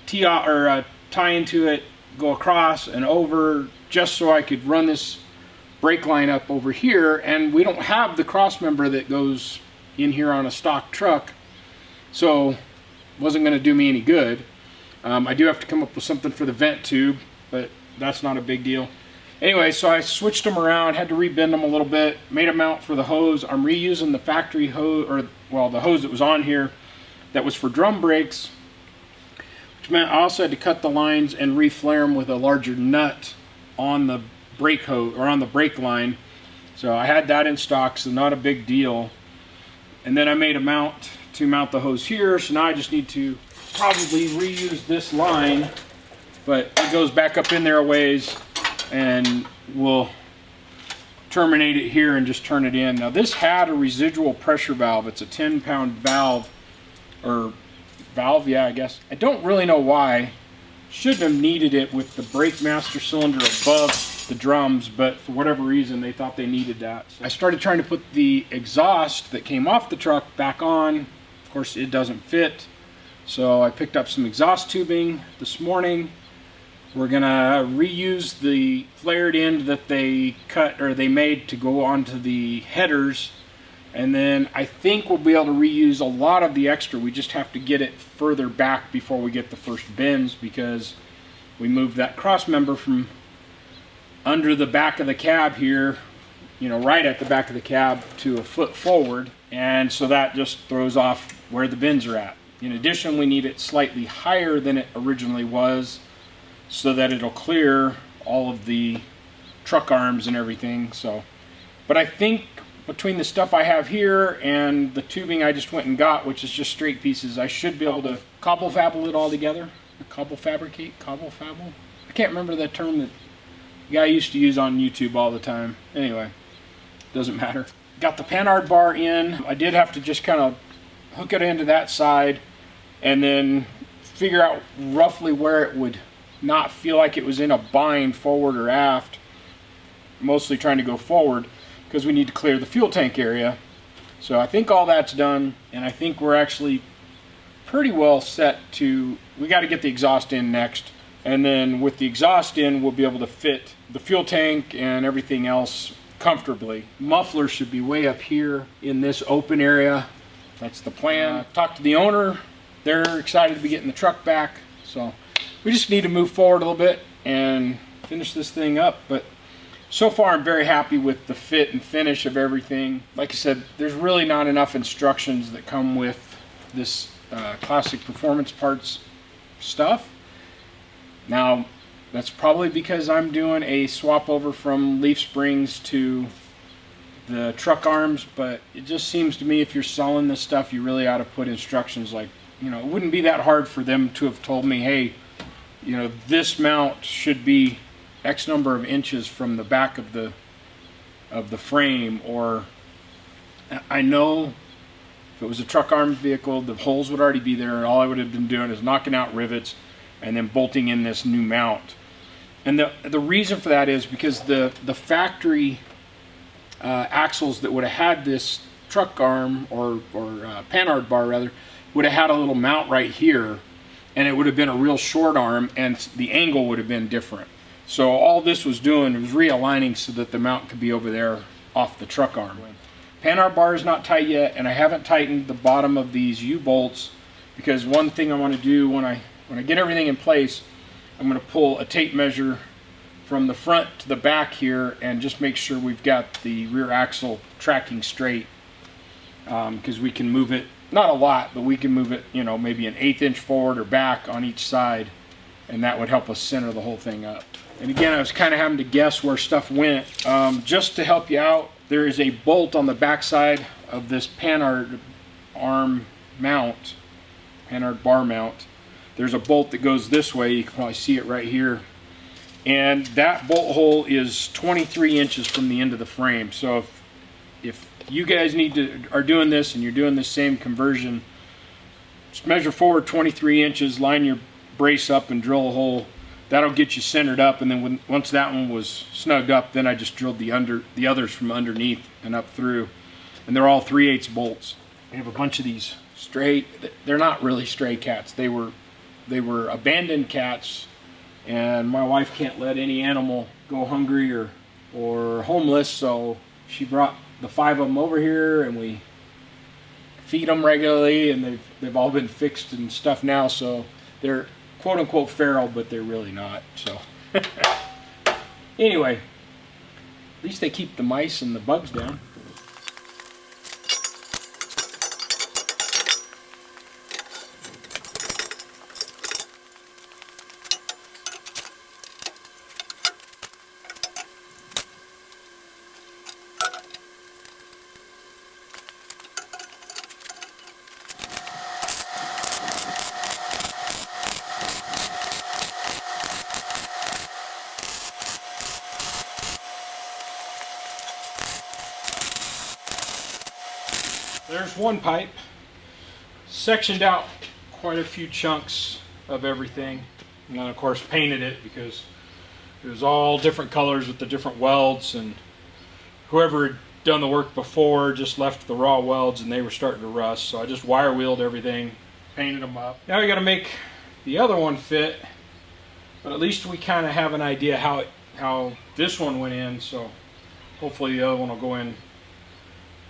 tie into it, go across and over, just so I could run this brake line up over here, and we don't have the cross member that goes in here on a stock truck, so it wasn't going to do me any good. I do have to come up with something for the vent tube, but that's not a big deal. Anyway, so I switched them around, had to rebend them a little bit, made a mount for the hose. I'm reusing the factory hose, or well, the hose that was on here that was for drum brakes, which meant I also had to cut the lines and reflare them with a larger nut on the brake hose, or on the brake line. So I had that in stock, so not a big deal. And then I made a mount to mount the hose here, so now I just need to probably reuse this line, but it goes back up in there a ways, and we'll terminate it here and just turn it in. Now this had a residual pressure valve. It's a 10-pound valve, yeah, I guess. I don't really know why. Shouldn't have needed it with the brake master cylinder above the drums, but for whatever reason they thought they needed that. So I started trying to put the exhaust that came off the truck back on. Of course it doesn't fit, so I picked up some exhaust tubing this morning. We're gonna reuse the flared end that they cut, or they made to go onto the headers, and then I think we'll be able to reuse a lot of the extra. We just have to get it further back before we get the first bends, because we moved that cross member from under the back of the cab here, right at the back of the cab, to a foot forward, and so that just throws off where the bends are at. In addition, we need it slightly higher than it originally was, so that it'll clear all of the truck arms and everything. So, but I think between the stuff I have here and the tubing I just went and got, which is just straight pieces, I should be able to cobble fabble it all together. Cobble fabble? I can't remember that term that the guy used to use on YouTube all the time. Anyway, doesn't matter. Got the Panhard bar in. I did have to just kind of hook it into that side and then figure out roughly where it would not feel like it was in a bind forward or aft. Mostly trying to go forward because we need to clear the fuel tank area. So I think all that's done, and I think we're actually pretty well set to, we got to get the exhaust in next, and then with the exhaust in we'll be able to fit the fuel tank and everything else comfortably. Muffler should be way up here in this open area. That's the plan. Talked to the owner. They're excited to be getting the truck back, so we just need to move forward a little bit and finish this thing up. But so far I'm very happy with the fit and finish of everything. Like I said, there's really not enough instructions that come with this classic performance parts stuff. Now That's probably because I'm doing a swap over from leaf springs to the truck arms, but it just seems to me if you're selling this stuff, you really ought to put instructions like, you know, it wouldn't be that hard for them to have told me, hey, you know, this mount should be X number of inches from the back of the frame. Or I know if it was a truck armed vehicle, the holes would already be there, and all I would have been doing is knocking out rivets and then bolting in this new mount. And the reason for that is because the factory axles that would have had this truck arm or panhard bar rather would have had a little mount right here, and it would have been a real short arm, and the angle would have been different. So all this was doing was realigning so that the mount could be over there off the truck arm. Panhard bar is not tight yet, and I haven't tightened the bottom of these U-bolts, because one thing I want to do when I get everything in place, I'm going to pull a tape measure from the front to the back here and just make sure we've got the rear axle tracking straight, because we can move it, not a lot, but we can move it, you know, maybe an 1/8 inch forward or back on each side, and that would help us center the whole thing up. And again, I was kind of having to guess where stuff went. Just to help you out, there is a bolt on the back side of this panhard arm mount, panhard bar mount. There's a bolt that goes this way. You can probably see it right here. And that bolt hole is 23 inches from the end of the frame. So if you guys are doing this and you're doing the same conversion, just measure forward 23 inches, line your brace up and drill a hole. That'll get you centered up, and then once that one was snugged up, then I just drilled the others from underneath and up through. And they're all 3/8 bolts. We have a bunch of these stray, they're not really stray cats. They were abandoned cats, and my wife can't let any animal go hungry or homeless, so she brought the 5 of them over here, and we feed them regularly, and they've all been fixed and stuff now, so they're quote unquote feral, but they're really not. So anyway, at least they keep the mice and the bugs down. There's one pipe, sectioned out quite a few chunks of everything, and then of course painted it because it was all different colors with the different welds, and whoever had done the work before just left the raw welds and they were starting to rust, so I just wire wheeled everything, painted them up. Now we got to make the other one fit, but at least we kind of have an idea how this one went in, so hopefully the other one will go in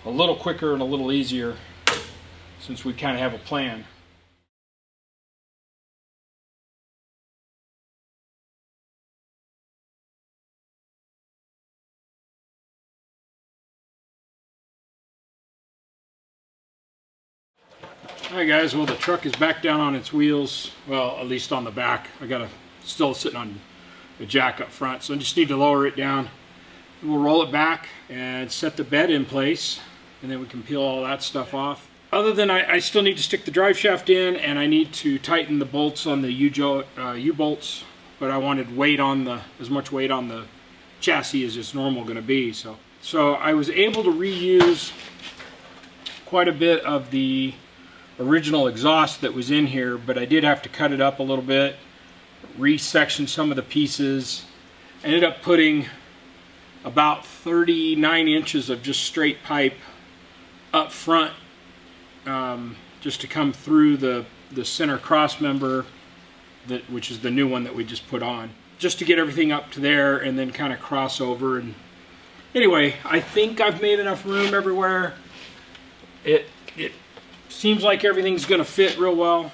a little quicker and a little easier since we kind of have a plan. Alright guys, well the truck is back down on its wheels, well at least on the back. I got still sitting on a jack up front, so I just need to lower it down. We'll roll it back and set the bed in place, and then we can peel all that stuff off. Other than I still need to stick the drive shaft in, and I need to tighten the bolts on the U-bolts, but I wanted as much weight on the chassis as it's normal going to be. So I was able to reuse quite a bit of the original exhaust that was in here, but I did have to cut it up a little bit, resection some of the pieces. I ended up putting about 39 inches of just straight pipe up front, just to come through the center cross member, which is the new one that we just put on, just to get everything up to there and then kind of cross over. And anyway, I think I've made enough room everywhere. It seems like everything's going to fit real well.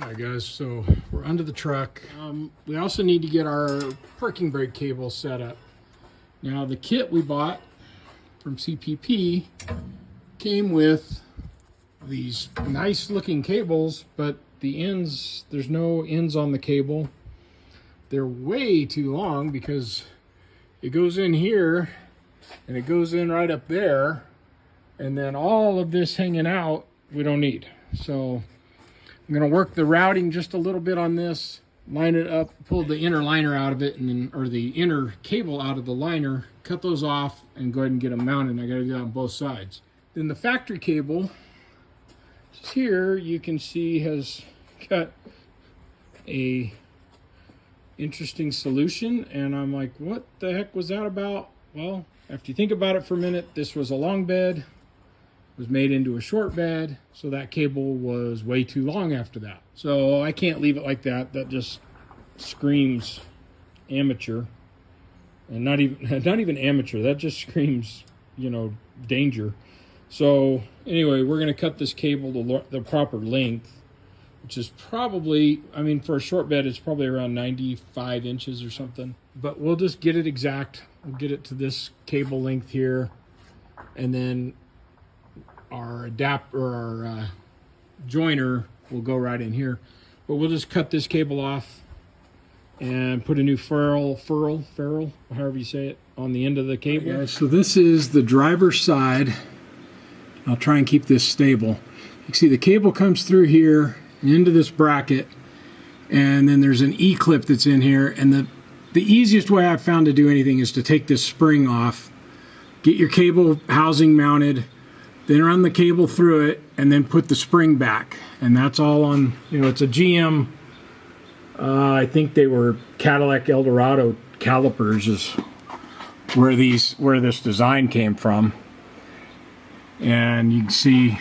All right, guys, so we're under the truck. We also need to get our parking brake cable set up. Now, the kit we bought from CPP came with these nice looking cables, but the ends, there's no ends on the cable. They're way too long because it goes in here and it goes in right up there, and then all of this hanging out we don't need. So I'm going to work the routing just a little bit on this, line it up, pull the inner liner out of it, and then, or the inner cable out of the liner, cut those off, and go ahead and get them mounted. I got to do that on both sides. Then the factory cable, here you can see has got a interesting solution, and I'm like, what the heck was that about? Well, after you think about it for a minute, this was a long bed, was made into a short bed, so that cable was way too long after that. So I can't leave it like that. That just screams amateur, and not even amateur. That just screams, you know, danger. So anyway, we're going to cut this cable to the proper length, which is probably, I mean, for a short bed, it's probably around 95 inches or something. But we'll just get it exact. We'll get it to this cable length here, and then our adapter, or our joiner will go right in here. But we'll just cut this cable off and put a new ferrule, however you say it, on the end of the cable. Yeah, so this is the driver's side. I'll try and keep this stable. You can see the cable comes through here and into this bracket, and then there's an E-clip that's in here. And the easiest way I've found to do anything is to take this spring off, get your cable housing mounted, then run the cable through it, and then put the spring back. And that's all on, you know, it's a GM, I think they were Cadillac Eldorado calipers is where this design came from. And you can see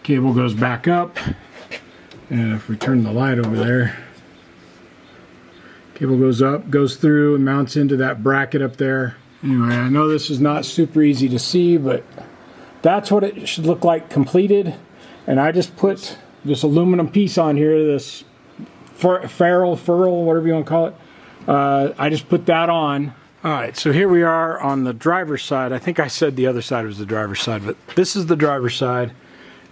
cable goes back up, and if we turn the light over there, cable goes up, goes through, and mounts into that bracket up there. Anyway, I know this is not super easy to see, but that's what it should look like completed. And I just put this aluminum piece on here, this ferrule, whatever you want to call it. I just put that on. All right, so here we are on the driver's side. I think I said the other side was the driver's side, but this is the driver's side.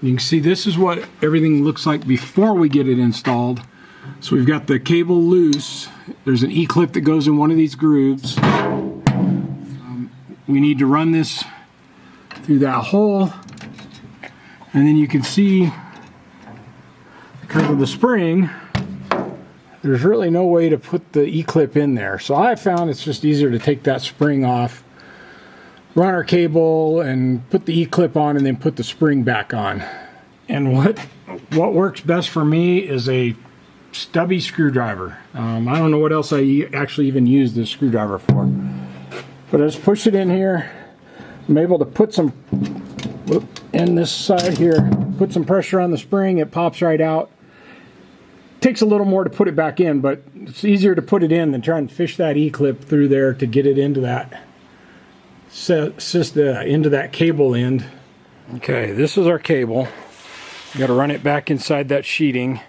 You can see this is what everything looks like before we get it installed. So we've got the cable loose. There's an E-clip that goes in one of these grooves. We need to run this through that hole, and then you can see because of the spring, there's really no way to put the E-clip in there. So I found it's just easier to take that spring off, run our cable, and put the E-clip on, and then put the spring back on. And what works best for me is a stubby screwdriver. I don't know what else I actually even use this screwdriver for. But I just push it in here. I'm able to put some in this side here, put some pressure on the spring, it pops right out. Takes a little more to put it back in, but it's easier to put it in than try and fish that E-clip through there to get it into that into that cable end. Okay, this is our cable. You got to run it back inside that sheeting.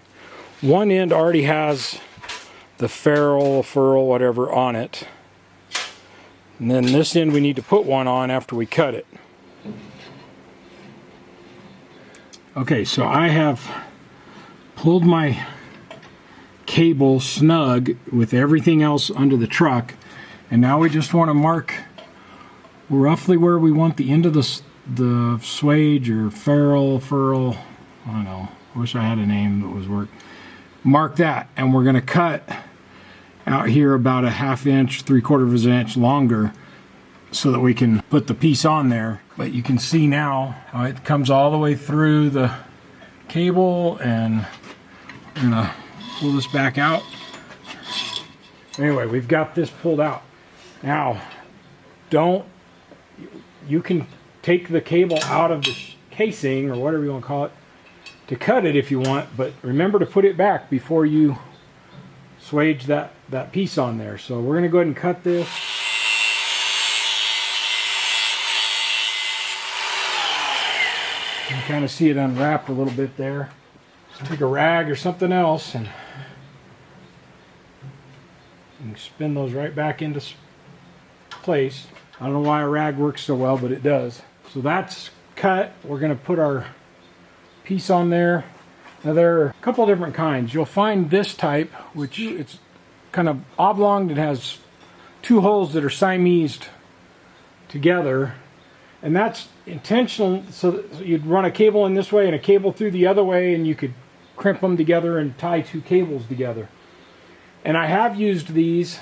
One end already has the ferrule, whatever, on it. And then this end we need to put one on after we cut it. Okay, so I have pulled my cable snug with everything else under the truck, and now we just want to mark roughly where we want the end of the swage or ferrule, I don't know, I wish I had a name that was work. Mark that, and we're going to cut out here about a 1/2 inch, 3/4 of an inch longer so that we can put the piece on there. But you can see now how it comes all the way through the cable, and we're going to pull this back out. Anyway, we've got this pulled out. Now, you can take the cable out of the casing, or whatever you want to call it, to cut it if you want, but remember to put it back before you swage that piece on there. So we're going to go ahead and cut this. You can kind of see it unwrapped a little bit there. take a rag or something else and spin those right back into place. I don't know why a rag works so well, but it does. So that's cut. We're going to put our piece on there. Now there are a couple of different kinds. You'll find this type, which it's kind of oblong. It has two holes that are Siamesed together, and that's intentional, so that you'd run a cable in this way and a cable through the other way, and you could crimp them together and tie two cables together. And I have used these,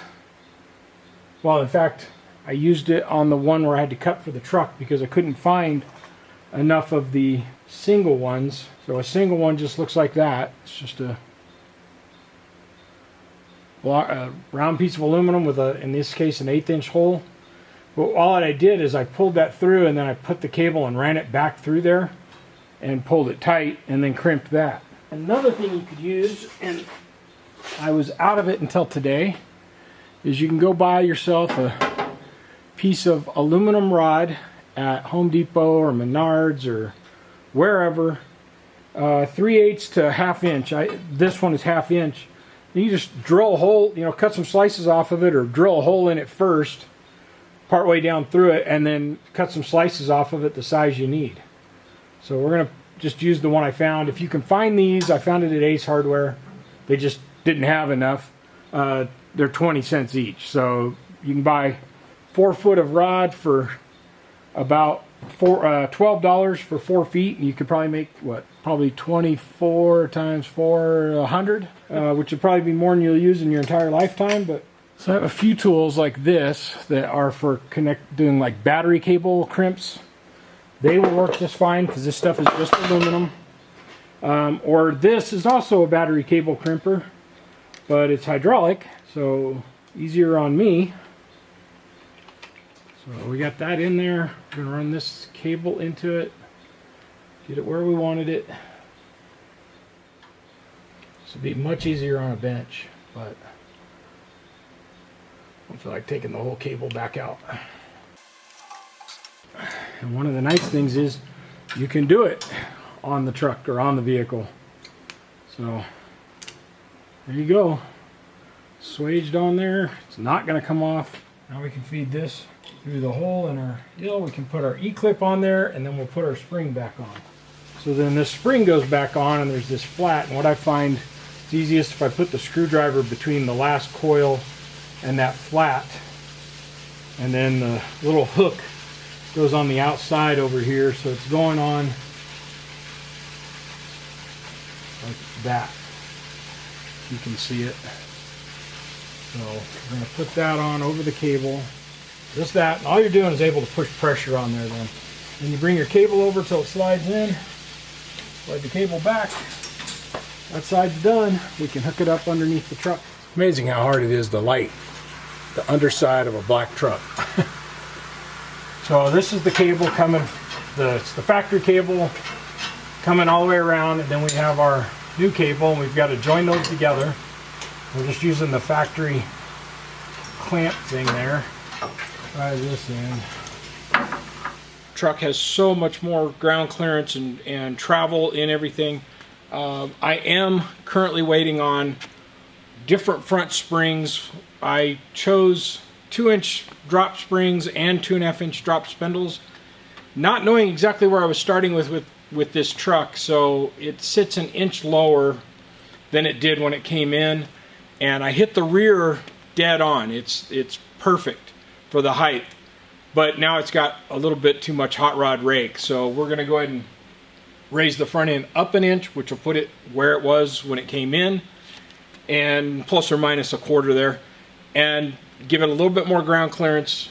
well, in fact, I used it on the one where I had to cut for the truck because I couldn't find enough of the single ones. So a single one just looks like that. It's just a round piece of aluminum with in this case, an 1/8 inch hole. But all I did is I pulled that through, and then I put the cable and ran it back through there and pulled it tight and then crimped that. Another thing you could use, and I was out of it until today, is you can go buy yourself a piece of aluminum rod at Home Depot or Menards or wherever, 3/8 to 1/2 inch. This one is 1/2 inch. You just drill a hole, cut some slices off of it, or drill a hole in it first, partway down through it, and then cut some slices off of it the size you need. So we're going to just use the one I found. If you can find these, I found it at Ace Hardware. They just didn't have enough. They're 20 cents each. So you can buy 4 foot of rod for about $12 for 4 feet, and you could probably make probably 24 times 4, 100, which would probably be more than you'll use in your entire lifetime. But so I have a few tools like this that are for doing like battery cable crimps. They will work just fine because this stuff is just aluminum. Or this is also a battery cable crimper, but it's hydraulic, so easier on me. So we got that in there. We're going to run this cable into it, get it where we wanted it. This would be much easier on a bench, but I don't feel like taking the whole cable back out. And one of the nice things is you can do it on the truck or on the vehicle. So there you go. Swaged on there. It's not going to come off. Now we can feed this through the hole in our deal. We can put our E-clip on there, and then we'll put our spring back on. So then this spring goes back on, and there's this flat, and what I find is easiest if I put the screwdriver between the last coil and that flat, and then the little hook goes on the outside over here, so it's going on like that. You can see it. So we're going to put that on over the cable. Just that. And all you're doing is able to push pressure on there then. Then you bring your cable over till it slides in. Slide the cable back. That side's done. We can hook it up underneath the truck. Amazing how hard it is to light the underside of a black truck. So this is the cable coming, it's the factory cable coming all the way around, and then we have our new cable, and we've got to join those together. We're just using the factory clamp thing there. Try this in. Truck has so much more ground clearance and travel in everything. I am currently waiting on different front springs. I chose 2-inch drop springs and 2.5 inch drop spindles, not knowing exactly where I was starting with this truck, so it sits an inch lower than it did when it came in, and I hit the rear dead on. It's perfect for the height, but now it's got a little bit too much hot rod rake, so we're going to go ahead and raise the front end up an inch, which will put it where it was when it came in, and plus or minus a quarter there, and give it a little bit more ground clearance.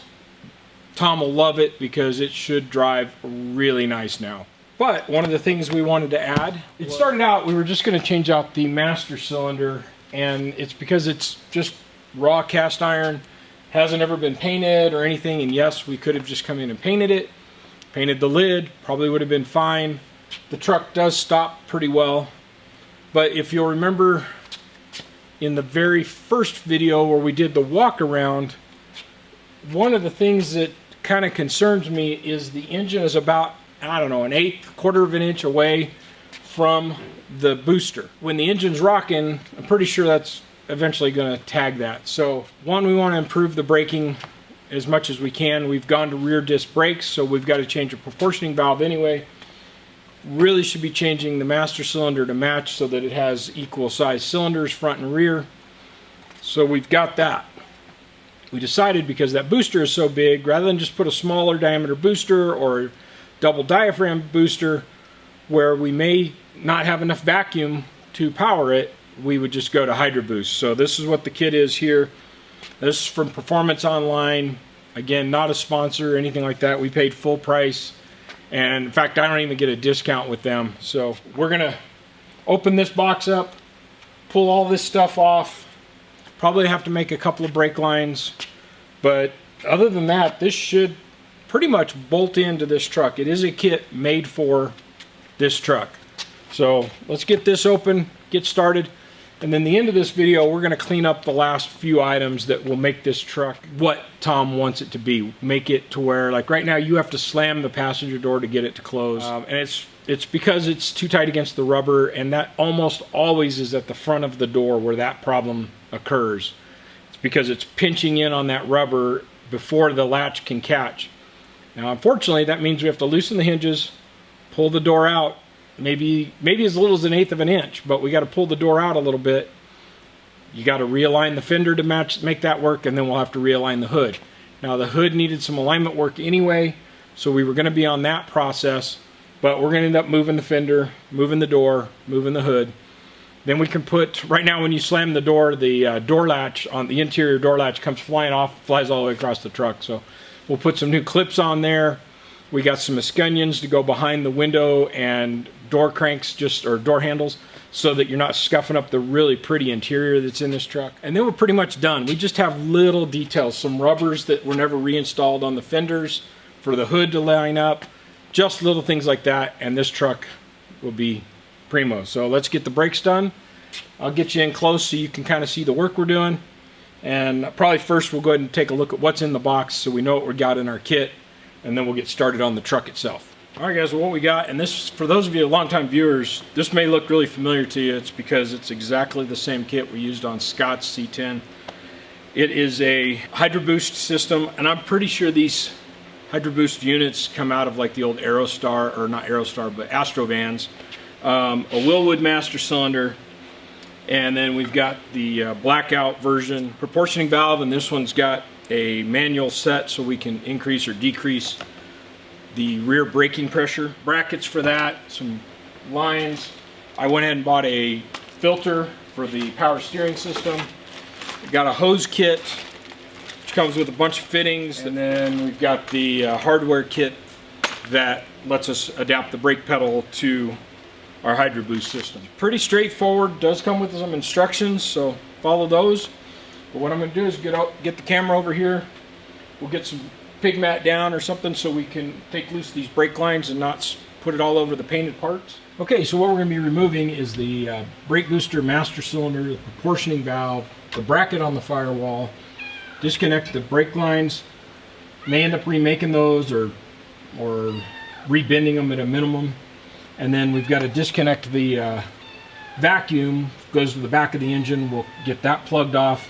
Tom will love it because it should drive really nice now. But one of the things we wanted to add, it started out, we were just going to change out the master cylinder, and it's because it's just raw cast iron, hasn't ever been painted or anything, and yes, we could have just come in and painted it, painted the lid, probably would have been fine. The truck does stop pretty well, but if you'll remember in the very first video where we did the walk around, one of the things that kind of concerns me is the engine is about, I don't know, 1/8, quarter of an inch away from the booster. When the engine's rocking, I'm pretty sure that's eventually going to tag that. So one, we want to improve the braking as much as we can. We've gone to rear disc brakes, so we've got to change a proportioning valve anyway. Really should be changing the master cylinder to match so that it has equal size cylinders front and rear. So we've got that. We decided, because that booster is so big, rather than just put a smaller diameter booster or double diaphragm booster where we may not have enough vacuum to power it, we would just go to Hydroboost. So this is what the kit is here. This is from Performance Online. Again, not a sponsor or anything like that. We paid full price. And in fact, I don't even get a discount with them. So we're gonna open this box up, pull all this stuff off. Probably have to make a couple of brake lines. But other than that, this should pretty much bolt into this truck. It is a kit made for this truck. So let's get this open, get started. And then the end of this video, we're going to clean up the last few items that will make this truck what Tom wants it to be. Make it to where, like right now, you have to slam the passenger door to get it to close. And it's because it's too tight against the rubber, and that almost always is at the front of the door where that problem occurs. It's because it's pinching in on that rubber before the latch can catch. Now, unfortunately, that means we have to loosen the hinges, pull the door out, maybe as little as 1/8 of an inch, but we got to pull the door out a little bit. You got to realign the fender to make that work, and then we'll have to realign the hood. Now, the hood needed some alignment work anyway, so we were going to be on that process, but we're going to end up moving the fender, moving the door, moving the hood. Then we can put, right now when you slam the door, the door latch on the interior door latch comes flying off, flies all the way across the truck. So we'll put some new clips on there. We got some escunions to go behind the window and door cranks, or door handles, so that you're not scuffing up the really pretty interior that's in this truck. And then we're pretty much done. We just have little details, some rubbers that were never reinstalled on the fenders for the hood to line up, just little things like that, and this truck will be primo. So let's get the brakes done. I'll get you in close so you can kind of see the work we're doing. And probably first we'll go ahead and take a look at what's in the box so we know what we got in our kit, and then we'll get started on the truck itself. All right, guys, well, what we got, and this, for those of you longtime viewers, this may look really familiar to you. It's because it's exactly the same kit we used on Scott's C10. It is a Hydroboost system, and I'm pretty sure these Hydroboost units come out of like the old Aerostar, or not Aerostar, but Astrovans. A Willwood master cylinder, and then we've got the blackout version proportioning valve, and this one's got a manual set so we can increase or decrease the rear braking pressure. Brackets for that, some lines. I went ahead and bought a filter for the power steering system. We got a hose kit, which comes with a bunch of fittings, and then we've got the hardware kit that lets us adapt the brake pedal to our Hydroboost system. Pretty straightforward, does come with some instructions, so follow those. But what I'm going to do is get the camera over here. We'll get some pig mat down or something so we can take loose these brake lines and not put it all over the painted parts. Okay, so what we're going to be removing is the brake booster master cylinder, the proportioning valve, the bracket on the firewall, disconnect the brake lines. May end up remaking those or rebending them at a minimum. And then we've got to disconnect the vacuum, goes to the back of the engine. We'll get that plugged off.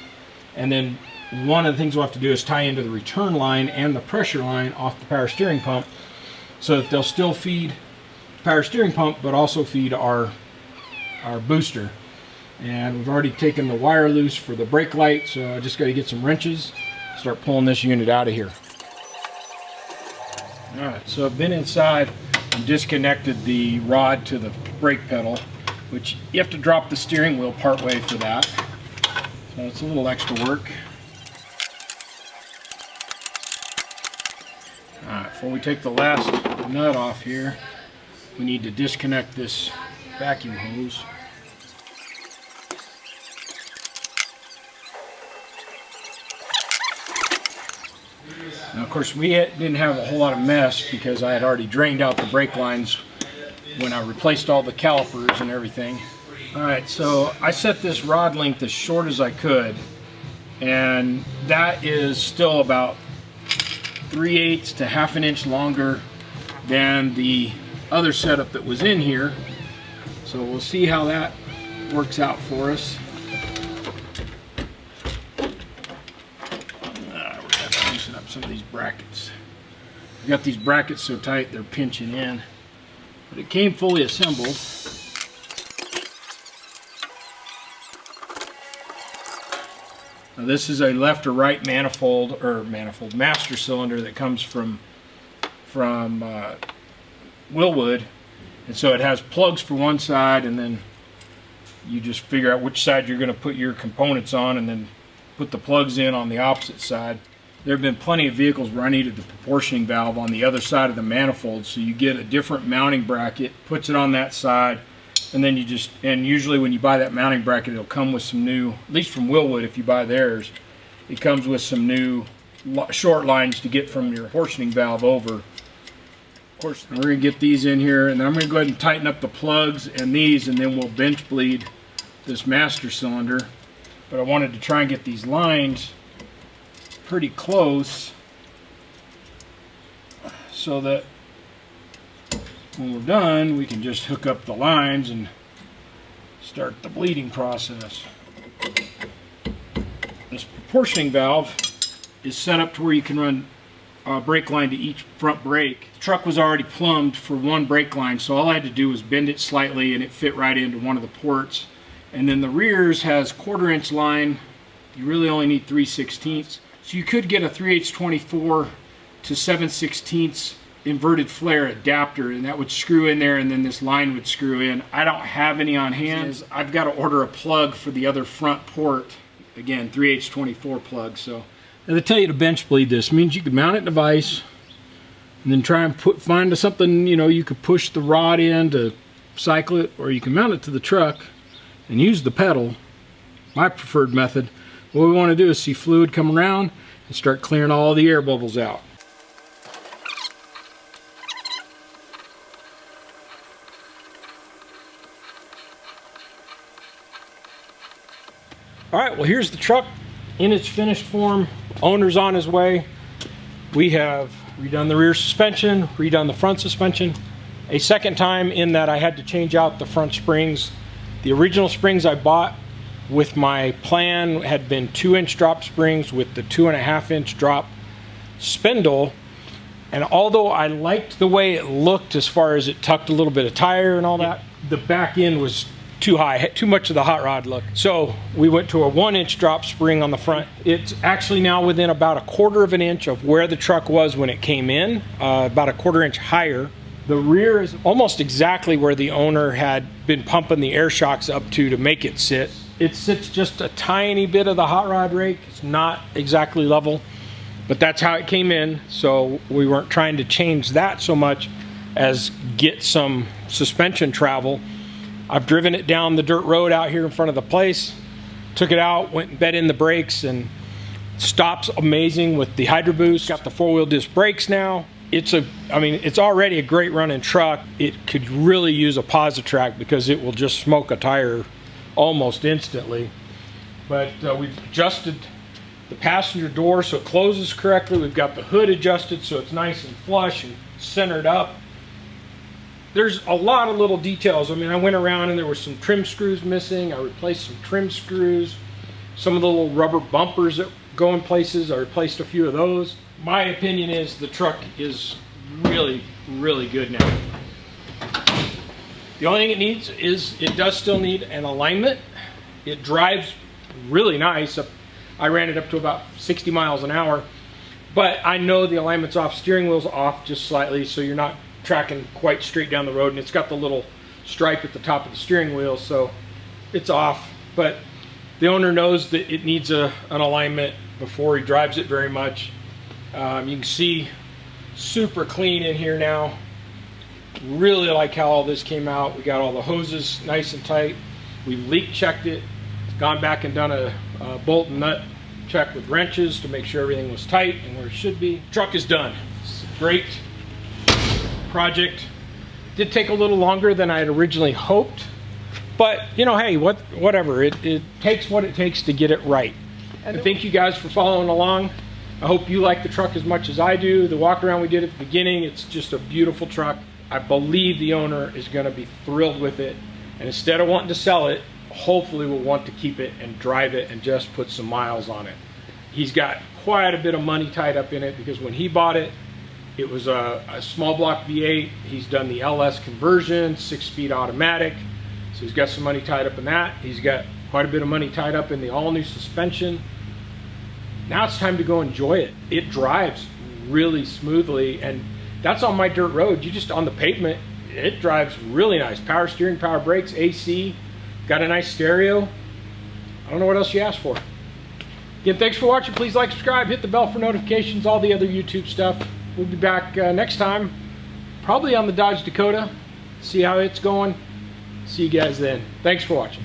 And then one of the things we'll have to do is tie into the return line and the pressure line off the power steering pump so that they'll still feed the power steering pump but also feed our booster. And we've already taken the wire loose for the brake light, so I just got to get some wrenches, start pulling this unit out of here. Alright, so I've been inside and disconnected the rod to the brake pedal, which you have to drop the steering wheel part way for that. So it's a little extra work. Alright, before we take the last nut off here, we need to disconnect this vacuum hose. Now, of course, we didn't have a whole lot of mess because I had already drained out the brake lines when I replaced all the calipers and everything. Alright, so I set this rod length as short as I could, and that is still about 3/8 to 1/2 inch longer than the other setup that was in here. So we'll see how that works out for us. We're gonna have to loosen up some of these brackets. We got these brackets so tight they're pinching in, but it came fully assembled. Now this is a left or right manifold master cylinder that comes from Willwood, and so it has plugs for one side, and then you just figure out which side you're going to put your components on and then put the plugs in on the opposite side. There have been plenty of vehicles where I needed the proportioning valve on the other side of the manifold, so you get a different mounting bracket, puts it on that side, and then and usually when you buy that mounting bracket, it'll come with some new, at least from Willwood if you buy theirs, it comes with some new short lines to get from your proportioning valve over. Of course, we're going to get these in here, and then I'm going to go ahead and tighten up the plugs and these, and then we'll bench bleed this master cylinder. But I wanted to try and get these lines pretty close so that when we're done, we can just hook up the lines and start the bleeding process. This proportioning valve is set up to where you can run a brake line to each front brake. The truck was already plumbed for one brake line, so all I had to do was bend it slightly and it fit right into one of the ports. And then the rears has 1/4 inch line. You really only need 3/16. So you could get a 3/8 24 to 7/16 inverted flare adapter, and that would screw in there, and then this line would screw in. I don't have any on hand. I've got to order a plug for the other front port. Again, 3/8 24 plug. So now they tell you to bench bleed this. It means you could mount it in a vise and then try and find something, you know, you could push the rod in to cycle it, or you can mount it to the truck and use the pedal. My preferred method. What we want to do is see fluid come around and start clearing all the air bubbles out. All right, well, here's the truck in its finished form. Owner's on his way. We have redone the rear suspension, redone the front suspension a second time, in that I had to change out the front springs. The original springs I bought with my plan had been 2-inch drop springs with the 2.5-inch drop spindle. And although I liked the way it looked as far as it tucked a little bit of tire and all that, the back end was too high, too much of the hot rod look. So we went to a 1-inch drop spring on the front. It's actually now within about 1/4 of an inch of where the truck was when it came in, about 1/4 inch higher. The rear is almost exactly where the owner had been pumping the air shocks up to make it sit. It sits just a tiny bit of the hot rod rake. It's not exactly level, but that's how it came in. So we weren't trying to change that so much as get some suspension travel. I've driven it down the dirt road out here in front of the place, took it out, went and bed in the brakes, and stops amazing with the Hydroboost. Got the 4-wheel disc brakes now. It's already a great running truck. It could really use a Positrack because it will just smoke a tire almost instantly. But we've adjusted the passenger door so it closes correctly. We've got the hood adjusted so it's nice and flush and centered up. There's a lot of little details. I mean, I went around and there were some trim screws missing. I replaced some trim screws. Some of the little rubber bumpers that go in places, I replaced a few of those. My opinion is the truck is really, really good now. The only thing it needs is, it does still need an alignment. It drives really nice. I ran it up to about 60 miles an hour, but I know the alignment's off. Steering wheel's off just slightly, so you're not tracking quite straight down the road, and it's got the little stripe at the top of the steering wheel, so it's off. But the owner knows that it needs an alignment before he drives it very much. You can see super clean in here now. Really like how all this came out. We got all the hoses nice and tight. We leak checked it, gone back and done a bolt and nut check with wrenches to make sure everything was tight and where it should be. Truck is done. It's a great project. Did take a little longer than I had originally hoped, but you know, hey, whatever. It takes what it takes to get it right. And thank you guys for following along. I hope you like the truck as much as I do. The walk around we did at the beginning, it's just a beautiful truck. I believe the owner is going to be thrilled with it. And instead of wanting to sell it, hopefully we'll want to keep it and drive it and just put some miles on it. He's got quite a bit of money tied up in it because when he bought it, it was a small block V8. He's done the LS conversion, 6-speed automatic. So he's got some money tied up in that. He's got quite a bit of money tied up in the all-new suspension. Now it's time to go enjoy it. It drives really smoothly, and that's on my dirt road. You just on the pavement, it drives really nice. Power steering, power brakes, AC, got a nice stereo. I don't know what else you asked for. Again, thanks for watching. Please like, subscribe, hit the bell for notifications, all the other YouTube stuff. We'll be back next time, probably on the Dodge Dakota. See how it's going. See you guys then. Thanks for watching.